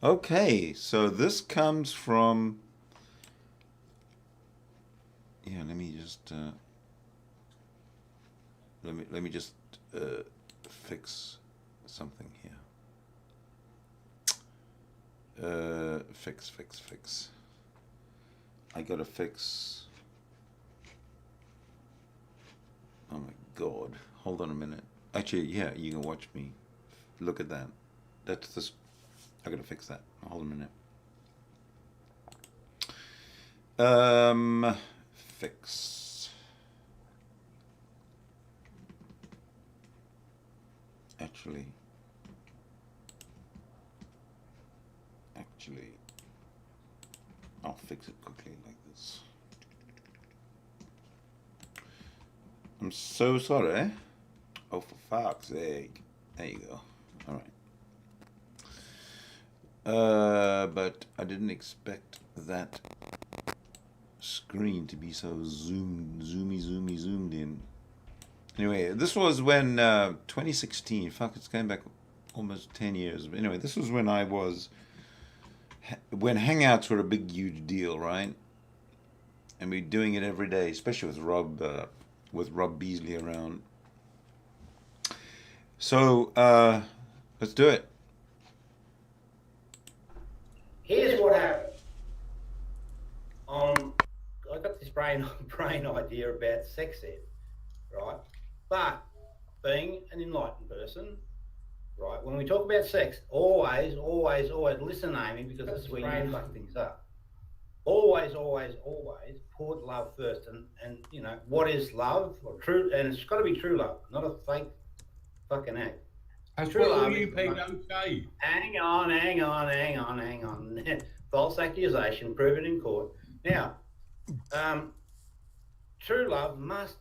Okay. So this comes from. Yeah. Let me just. Let me just fix something here. Fix. I gotta fix. Oh my God! Hold on a minute. Actually, yeah, you can watch me. Look at that. That's this. I gotta fix that. Hold on a minute. Fix. Actually, I'll fix it quickly like this. I'm so sorry. Oh, for fuck's sake. There you go. All right. But I didn't expect that screen to be so zoomed in. Anyway, this was when 2016. Fuck, it's going back almost 10 years. But anyway, this was when when Hangouts were a big, huge deal, right? And we're doing it every day, especially with Rob Beasley around. So let's do it. Here's what happened. I got this brain idea about sex ed, right? But being an enlightened person, right, when we talk about sex, always listen, Amy, because this is where you fuck things up. Always put love first, and you know what is love or true, and it's got to be true love, not a fake fucking act. That's True what all love you is people not- don't say. Hang on. False accusation, proven in court. Now, true love must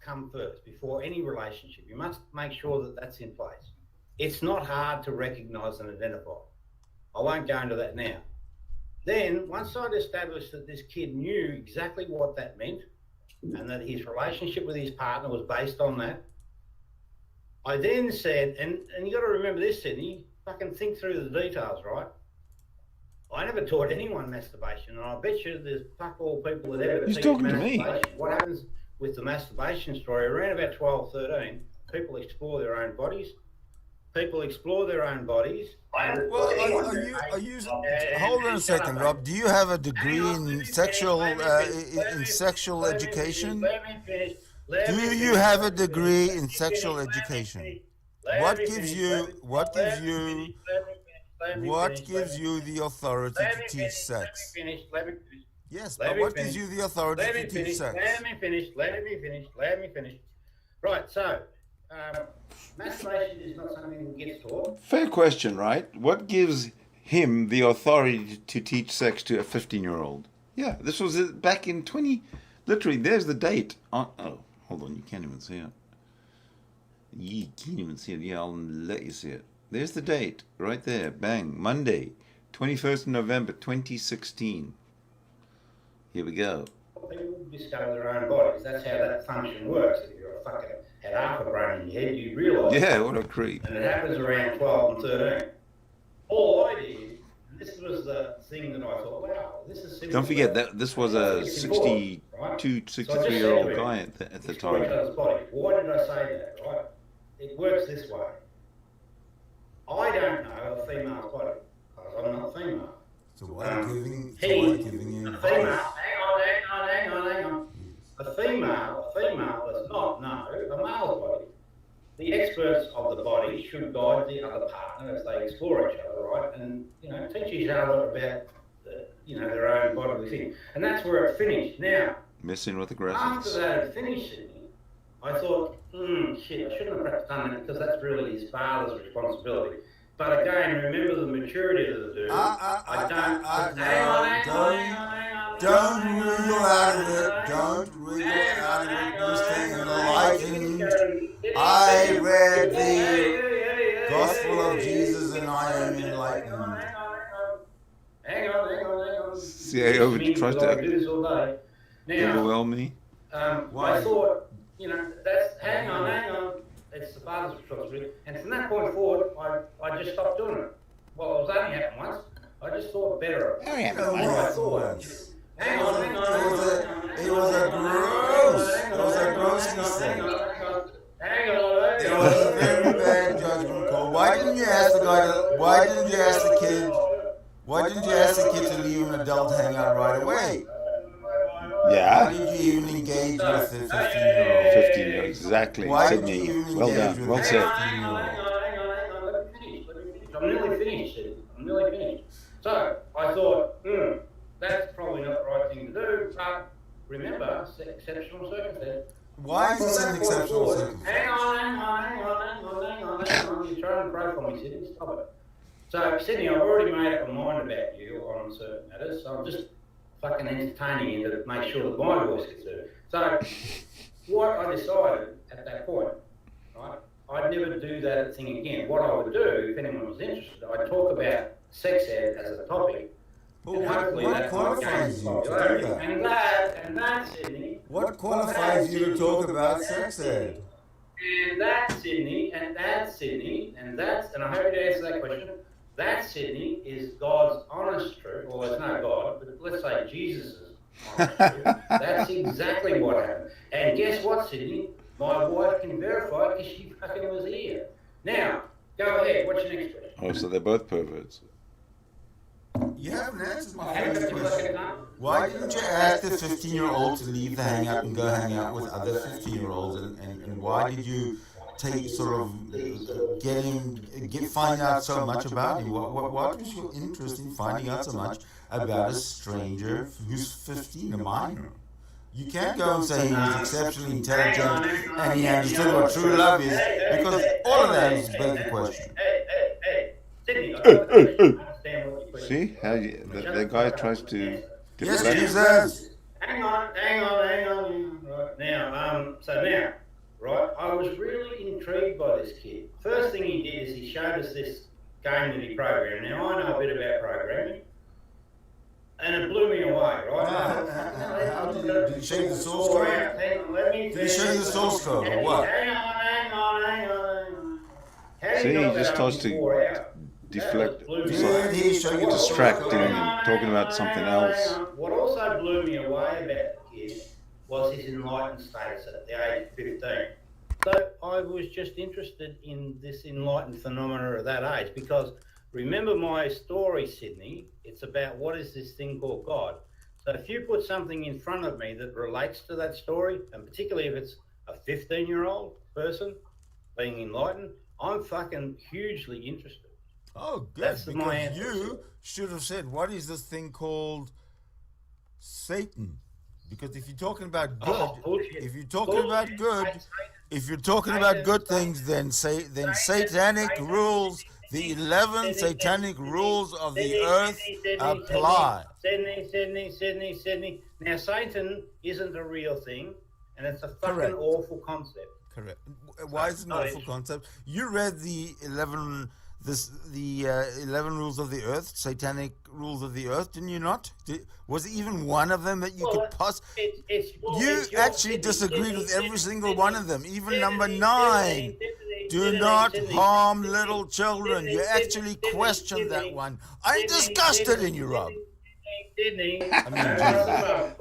come first before any relationship. You must make sure that that's in place. It's not hard to recognise and identify. I won't go into that now. Then, once I'd established that this kid knew exactly what that meant and that his relationship with his partner was based on that, I then said, and you got to remember this, Sydney, fucking think through the details, right? I never taught anyone masturbation, and I bet you there's fuck all people that ever He's teach talking to me. masturbation. What happens with the masturbation story, around about 12, 13, people explore their own bodies. People explore their own bodies. Well, are you? Hold on a second, Rob. Do you have a degree in sexual education? Do you have a degree in sexual education? What gives you the authority to teach sex? Let me finish. Yes, but what gives you the authority to teach sex? Let me finish. Right, so masturbation is not something that gets taught. Fair question, right? What gives him the authority to teach sex to a 15-year-old? Yeah, this was back in 20. Literally, there's the date. Oh, hold on, you can't even see it. You can't even see it. Yeah, I'll let you see it. There's the date, right there. Bang, Monday, 21st of November, 2016. Here we go. People discover their own bodies. That's how that function works. If you're a fucking had half a brain in your head, you realise. Yeah, what a creep. And it happens around 12 and 13. All I did, and this was the thing that I thought, wow, this is simple. Don't forget that this was a 63-year-old guy at the time. Why did I say that, right? It works this way. I don't know a female's body, because I'm not female. So why giving you? A female, hang on. A female does not know a male's body. The experts of the body should guide the other partner as they explore each other, right? And, teach each other about, their own bodily thing. And that's where it finished. Now, Messing with the After graphics. that had finished it, I thought, shit, I shouldn't have perhaps done that because that's really his father's responsibility. But again, remember the maturity of the dude. Don't wriggle out of it. Don't wriggle out of it. You stay enlightened. I read the Gospel of Jesus and I am enlightened. Hang on. CAO tries to do this all day. Now, overwhelm me. I thought, that's hang on. It's the father's responsibility. And from that point forward, I just stopped doing it. Well, it was only happened once. I just thought better of it. Only happened once. Hang on. It was a gross mistake. Hang on. It was a very bad judgment call. Why didn't you ask the kid to leave an adult hangout right away? Yeah. Why did you even engage with the 15-year-old? 15, exactly. Why did Sydney. you even Well engage done. with Well the said. 15-year-old? Let me finish. I'm nearly finished. So I thought, that's probably not the right thing to do. But remember, exceptional circumstance. Why is this an exceptional circumstance? Hang on. You're trying to break on me, Sydney. Stop it. So, Sydney, I've already made up my mind about you on certain matters, so I'm just fucking entertaining you to make sure that my voice gets heard. So, what I decided at that point, right, I'd never do that thing again. What I would do, if anyone was interested, I'd talk about sex ed as a topic. Well, what qualifies you to do that? And that, Sydney. What qualifies you to talk about sex ed? And that, Sydney, and I hope you answer that question. That, Sydney, is God's honest truth. Well, there's no God, but let's say Jesus' honest truth. That's exactly what happened. And guess what, Sydney? My wife can verify because she fucking was here. Now, go ahead. What's your next question? Oh, so they're both perverts. You haven't answered my first question. Why didn't you ask the 15-year-old to leave the hangout and go hang out with other 15-year-olds? And why did you find out so much about him? What was your interest in finding out so much about a stranger who's 15, a minor? You can't go and say he was exceptionally intelligent and he understood what true love is, because all of that is a basic question. Sydney, See how the guy tries to Yes, deflect. Jesus. Hang on. Right now, right, I was really intrigued by this kid. First thing he did is he showed us this game that he programmed. Now, I know a bit about programming, and it blew me away, right? How did he show you the source code? Did he show you the source code or what? Hang on. See, he just tries to deflect, Did he show you the source distracting code? and talking about something else. What also blew me away about the kid was his enlightened status at the age of 15. So I was just interested in this enlightened phenomena of that age because remember my story, Sydney, it's about what is this thing called God. So if you put something in front of me that relates to that story, and particularly if it's a 15-year-old person being enlightened, I'm fucking hugely interested. Oh, good. That's my Because answer. you should have said, what is this thing called Satan? Because if you're talking about good, bullshit. if you're talking about good things, then satanic rules, the 11 satanic rules of the earth apply. Sydney. Now, Satan isn't a real thing, and it's a fucking Correct. awful concept. Correct. Why is it an awful concept? You read the 11 rules of the earth, satanic rules of the earth, didn't you not? Was there even one of them that you could possibly... You actually disagreed with every single one of them, even number 9. Do not harm little children. You actually questioned that one. I'm disgusted in you, Rob.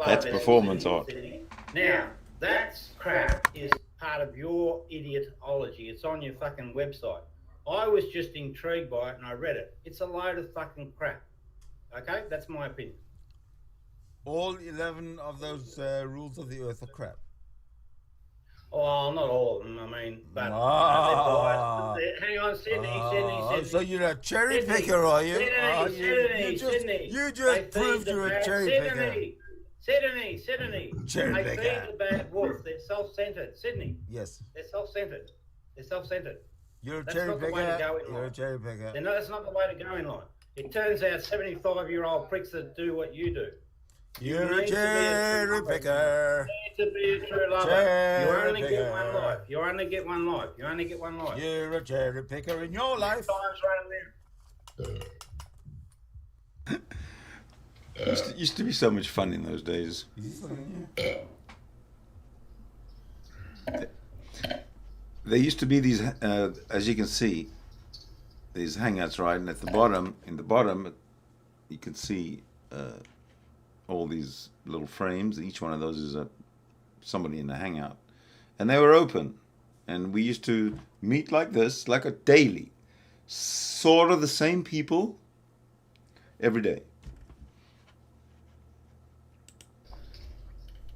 That's performance art. Now, that crap is part of your idiotology. It's on your fucking website. I was just intrigued by it and I read it. It's a load of fucking crap. Okay? That's my opinion. All 11 of those rules of the earth are crap. Oh, not all of them. I mean, but hang on, Sydney. So you're a cherry picker, are you? You just proved you're a cherry picker. Sydney. Cherry They picker. feed the bad wolf. They're self-centered. Sydney. Yes. They're self-centered. You're a That's cherry not the way to picker. go in You're a life. cherry picker. No, that's not the way to go in life. It turns out 75-year-old pricks that do what you do. You're a need to be a cherry true lover. picker. You need to be a true lover. You Cherry only get one picker. life. You only get one life. You only get one life. You're a cherry picker in your life. Time's running out. Used to be so much fun in those days. There used to be these, as you can see, these hangouts, right? And at the bottom, you can see all these little frames. Each one of those is somebody in the hangout, and they were open. And we used to meet like this, like a daily, sort of the same people every day.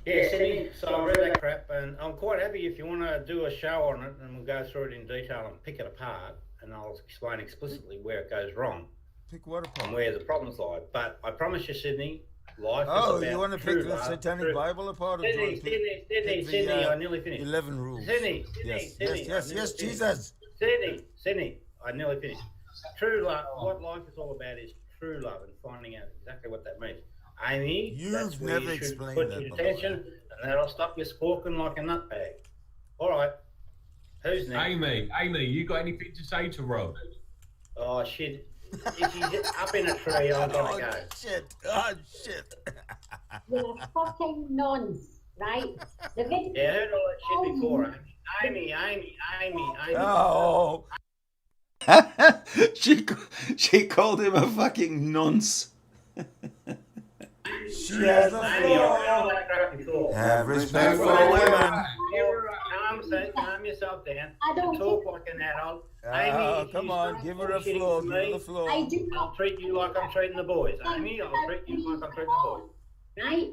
Yeah, Sydney. So I read that crap, and I'm quite happy if you want to do a show on it, and we'll go through it in detail and pick it apart, and I'll explain explicitly where it goes wrong Pick what and apart? where the problems lie. But I promise you, Sydney, life Oh, is about you want to true pick the love, Satanic true- Bible apart? Or do you want to pick Sydney, the, I nearly finished. 11 rules? Sydney, Yes, Sydney, yes, Jesus. Sydney, I nearly finished. True love, what life is all about is true love and finding out exactly what that means. Amy, You've that's where never you should explained put that, your by the way. attention, and that'll stop you squawking like a nutbag. All right, who's next? Amy, you got anything to say to Rob? Oh shit! If he's up in a tree, I've got to go. Shit. Oh, shit. You're fucking nonce, right? The video. Yeah, I heard all that shit before. Amy. Oh. she called him a fucking nonce. She has the Amy, I've heard all floor. that crap before. Have respect for Right. women. Calm yourself down. I don't Talk like an adult. Oh, Amy, if come you on. start Give her a bullshitting floor. to Give her me, the floor. I do I'll not, treat you like I'm treating the boys. Amy, I'll treat you like I'm treating the boys. right?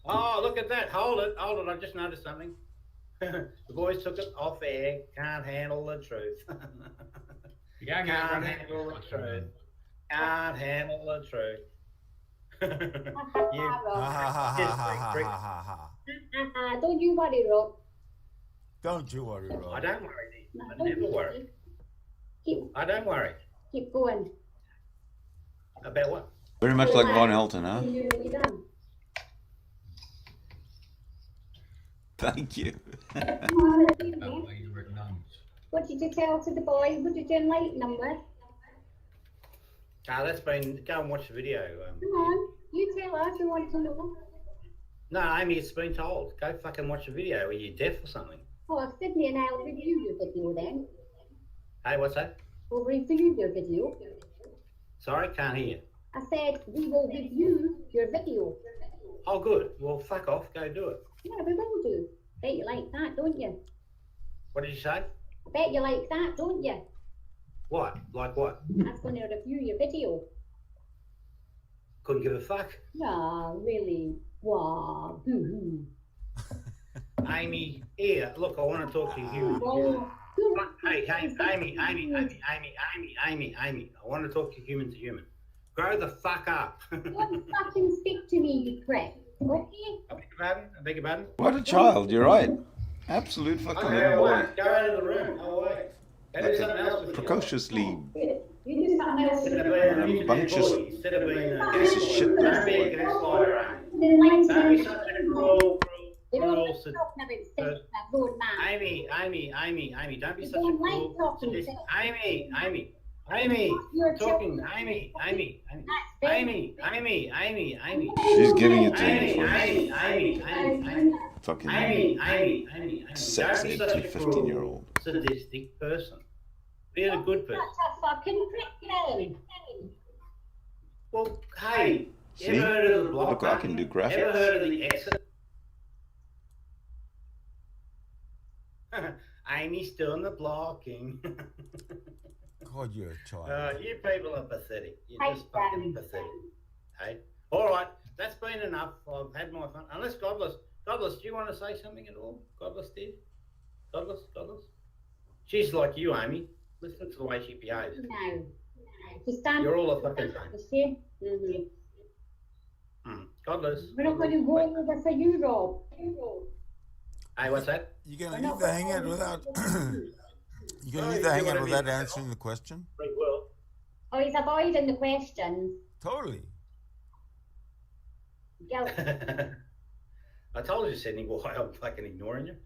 Oh, look at that. Hold it. I just noticed something. The boys took it off air. Can't handle the truth. Yeah, Can't handle the truth. Can't handle the truth. You Don't you worry, Rob. Don't you worry, I Rob. don't worry. No, I don't never you worry. Keep, I don't worry. keep going. About what? Very much like Von Helton, huh? You're nearly done. Thank you. That way you were nuns. What did you tell to the boys? What did you enlighten them with? That's been. Go and watch the video. Come on, you tell us. We want to know. No, Amy, it's been told. Go fucking watch the video. Are you deaf or something? Oh, Sydney and I'll review your video then. Hey, what's that? We'll review your video. Sorry, can't hear you. I said we will review your video. Oh, good. Well, fuck off. Go do it. Yeah, we will do. Bet you like that, don't you? What did you say? I bet you like that, don't you? What? Like what? That's going to review your video. Couldn't give a fuck. Yeah, really. Wow. Boo-hoo. Amy, here. Look, I want to talk to you. Well, Hey, Amy. I want to talk to human to human. Grow the fuck up. don't fucking speak to me, you prick. Okay? I beg your pardon? What a child, you're right. Absolute fucking Okay, little boy. go out of the room. Go away. Go do something else with you. Precociously You do something else. Instead of being a Rambunctious boy, instead of being a piece of shit. don't be a gaslighter, Amy. Then like Don't be saying, such a cruel you know, cruel I'm sadistic. talking about sticking that road man. Amy, don't be You such a don't like cruel talking sadistic. to Amy, You're talking, children. Amy. That's She's giving it to Amy, him Amy. for fucking Amy. sex Don't be ed such to a 15-year-old. sadistic person. Be a good person. That's a fucking prick, Kelly. Well, hey, See? ever heard of the block Look, I button? can do Ever graphics. heard of the exit? Amy's doing the blocking. God, you're a child. You people are pathetic. You're Hey, just fucking Daddy. pathetic. Hey, all right, that's been enough. I've had my fun. Unless Godless, do you want to say something at all? Godless did. Godless. She's like you, Amy. Listen to the way she behaves. No. Just stand You're all a fucking. You see? Mm-hmm. Godless. We're not going to go over for you, Rob. Hey, what's that? You're going to leave the hangout without. You're going to leave the hangout without answering the question. Pretty well. Oh, he's avoiding the questions. Totally. Guilt. I told you, Sydney, why I'm fucking ignoring you.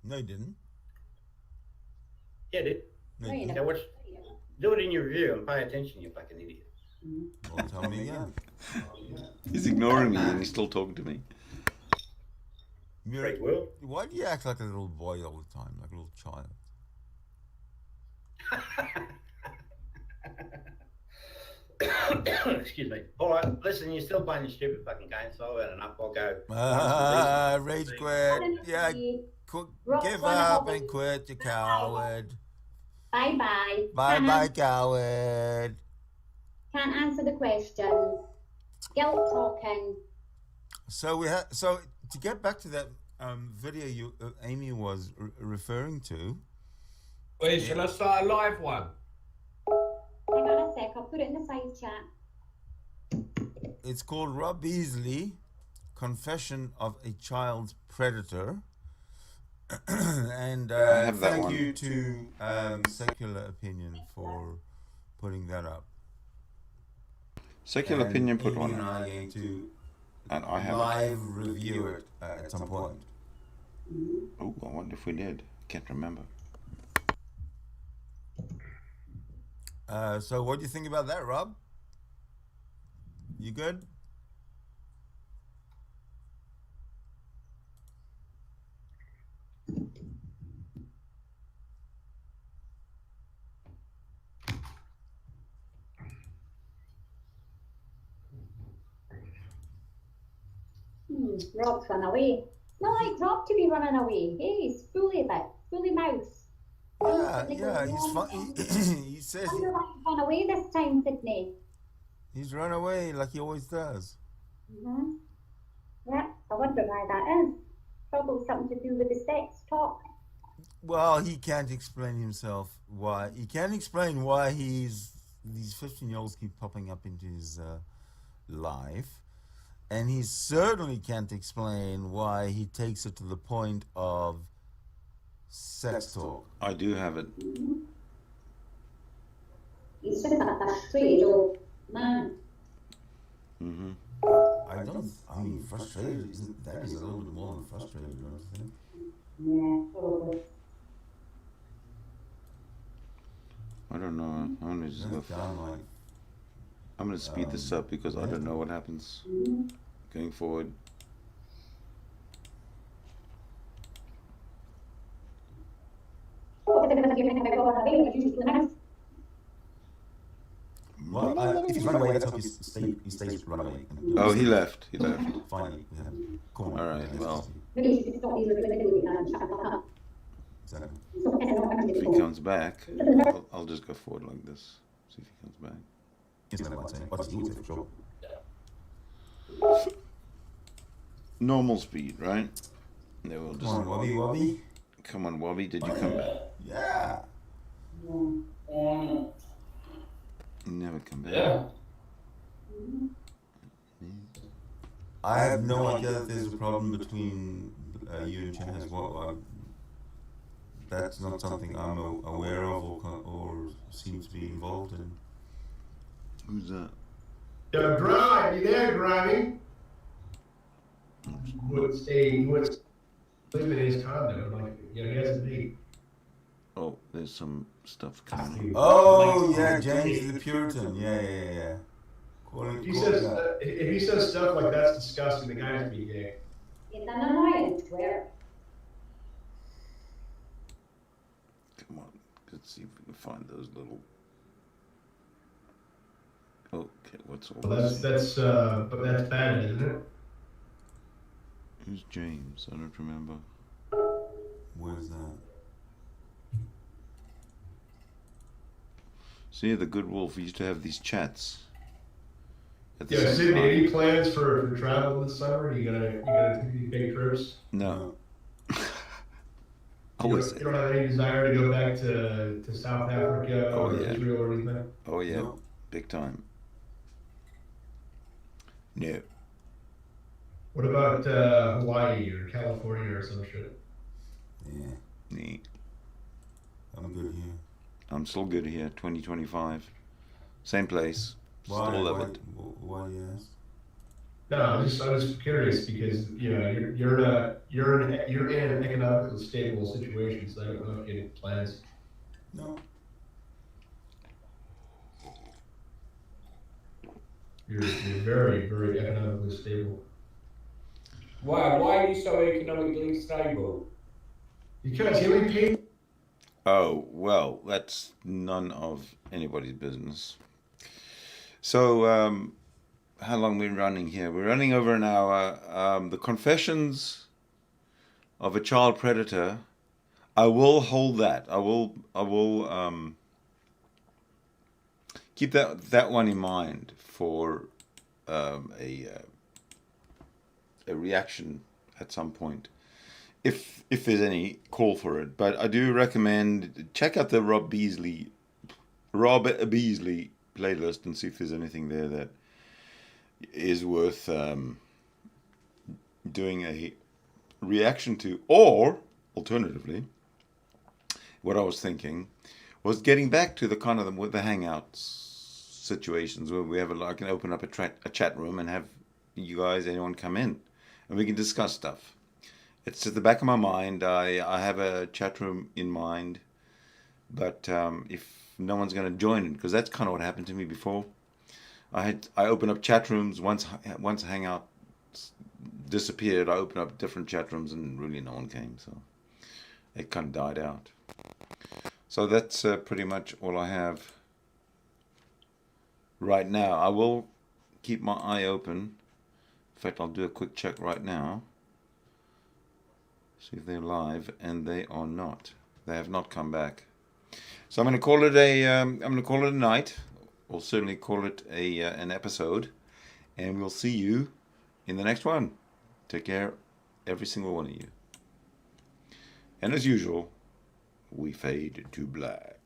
No, you didn't. Yeah, I did. No, No, you you didn't. Now, do it in your review and pay attention, you fucking idiot. Well, tell me again. He's ignoring me and he's still talking to me. Pretty well. Why do you act like a little boy all the time, like a little child? Excuse me. All right, listen, you're still playing your stupid fucking game, so I've had enough. I'll go. Rage quit. Yeah, give up and quit, you coward. Bye-bye. Bye-bye, coward. Can't answer the questions. Guilt talking. So to get back to that video Amy was referring to. Wait, shall I start a live one? Hang on a sec, I'll put it in the side chat. It's called Rob Beasley, Confession of a Child Predator. And have that thank one. you to Secular Opinion for putting that up. Secular And Opinion put Amy one and up. I are going to And I have live review it at some point. Oh, I wonder if we did. Can't remember. So what do you think about that, Rob? You good? Rob's run away. No, like Rob to be running away. Hey, he's fully mouse. Yeah, he's fun. He says Wonder why he's run away this time, Sydney. he's run away like he always does. Mm-hmm. Yeah, I wonder why that is. Probably something to do with the sex talk. Well, he can't explain himself why. He can't explain why these 15-year-olds keep popping up into his life. And he certainly can't explain why he takes it to the point of sex talk. I do have it. He's just a frustrated old man. Mm-hmm. I mean, frustrated, that is a little bit more than frustrated, don't you think? Yeah, probably. I don't know. I'm gonna just go. That's downright. I'm gonna speed this up because I don't know what happens going forward. Well, if he's run away, let's hope he stays run away. Oh, he left. He left. Finally, we have come on. All right. Well, Exactly. if he comes back, I'll just go forward like this. See if he comes back. He's not one saying, what's he would say for sure. Normal speed, right? They will Come on, just. Wobby. Come on, Wobby. Did you come back? Yeah. You never come back. I have no idea that there's a problem between you and Chaz. That's not something I'm aware of or seem to be involved in. Who's that? Drive, you there, Granny? Would live in his condo, like, you know, he has a date. Oh, there's some stuff coming. Oh, yeah, James the Puritan. Yeah. If he says stuff like that's disgusting, the guy's be gay. It's an annoyance, where Come on, let's see if we can find those little. Okay, what's all Well, this? but that's bad, isn't it? Who's James? I don't remember. Where's that? See, the Good Wolf used to have these chats. At the Yeah, same Sydney, time. any plans for travel this summer? You gonna take these big trips? No. You don't have any desire to go back to South Africa Oh, or yeah. Israel or anything? Oh yeah, No. big time. No. What about Hawaii or California or some shit? Yeah, Neat. I'm good here. I'm still good here. 2025, same place. Still love it. Why you ask? No, I was curious because you're in an economically stable situation, so I don't know if you have any plans. No. You're very, very economically stable. Why are you so economically stable? Because you only pay. Oh, well, that's none of anybody's business. So, how long we running here? We're running over an hour. The Confessions of a Child Predator. I will hold that. I will keep that one in mind for a reaction at some point, if there's any call for it. But I do recommend check out the Rob Beasley playlist and see if there's anything there that is worth doing a reaction to. Or alternatively, what I was thinking was getting back to the kind of the hangouts situations where we have I can open up a chat room and have you guys, anyone, come in and we can discuss stuff. It's at the back of my mind. I have a chat room in mind, but if no one's going to join it, because that's kind of what happened to me before. I opened up chat rooms once Hangout disappeared. I opened up different chat rooms and really no one came, so it kind of died out. So that's pretty much all I have right now. I will keep my eye open. In fact, I'll do a quick check right now. See if they're live, and they are not. They have not come back. So I'm going to call it a night. We'll certainly call it an episode, and we'll see you in the next one. Take care, every single one of you. And as usual, we fade to black.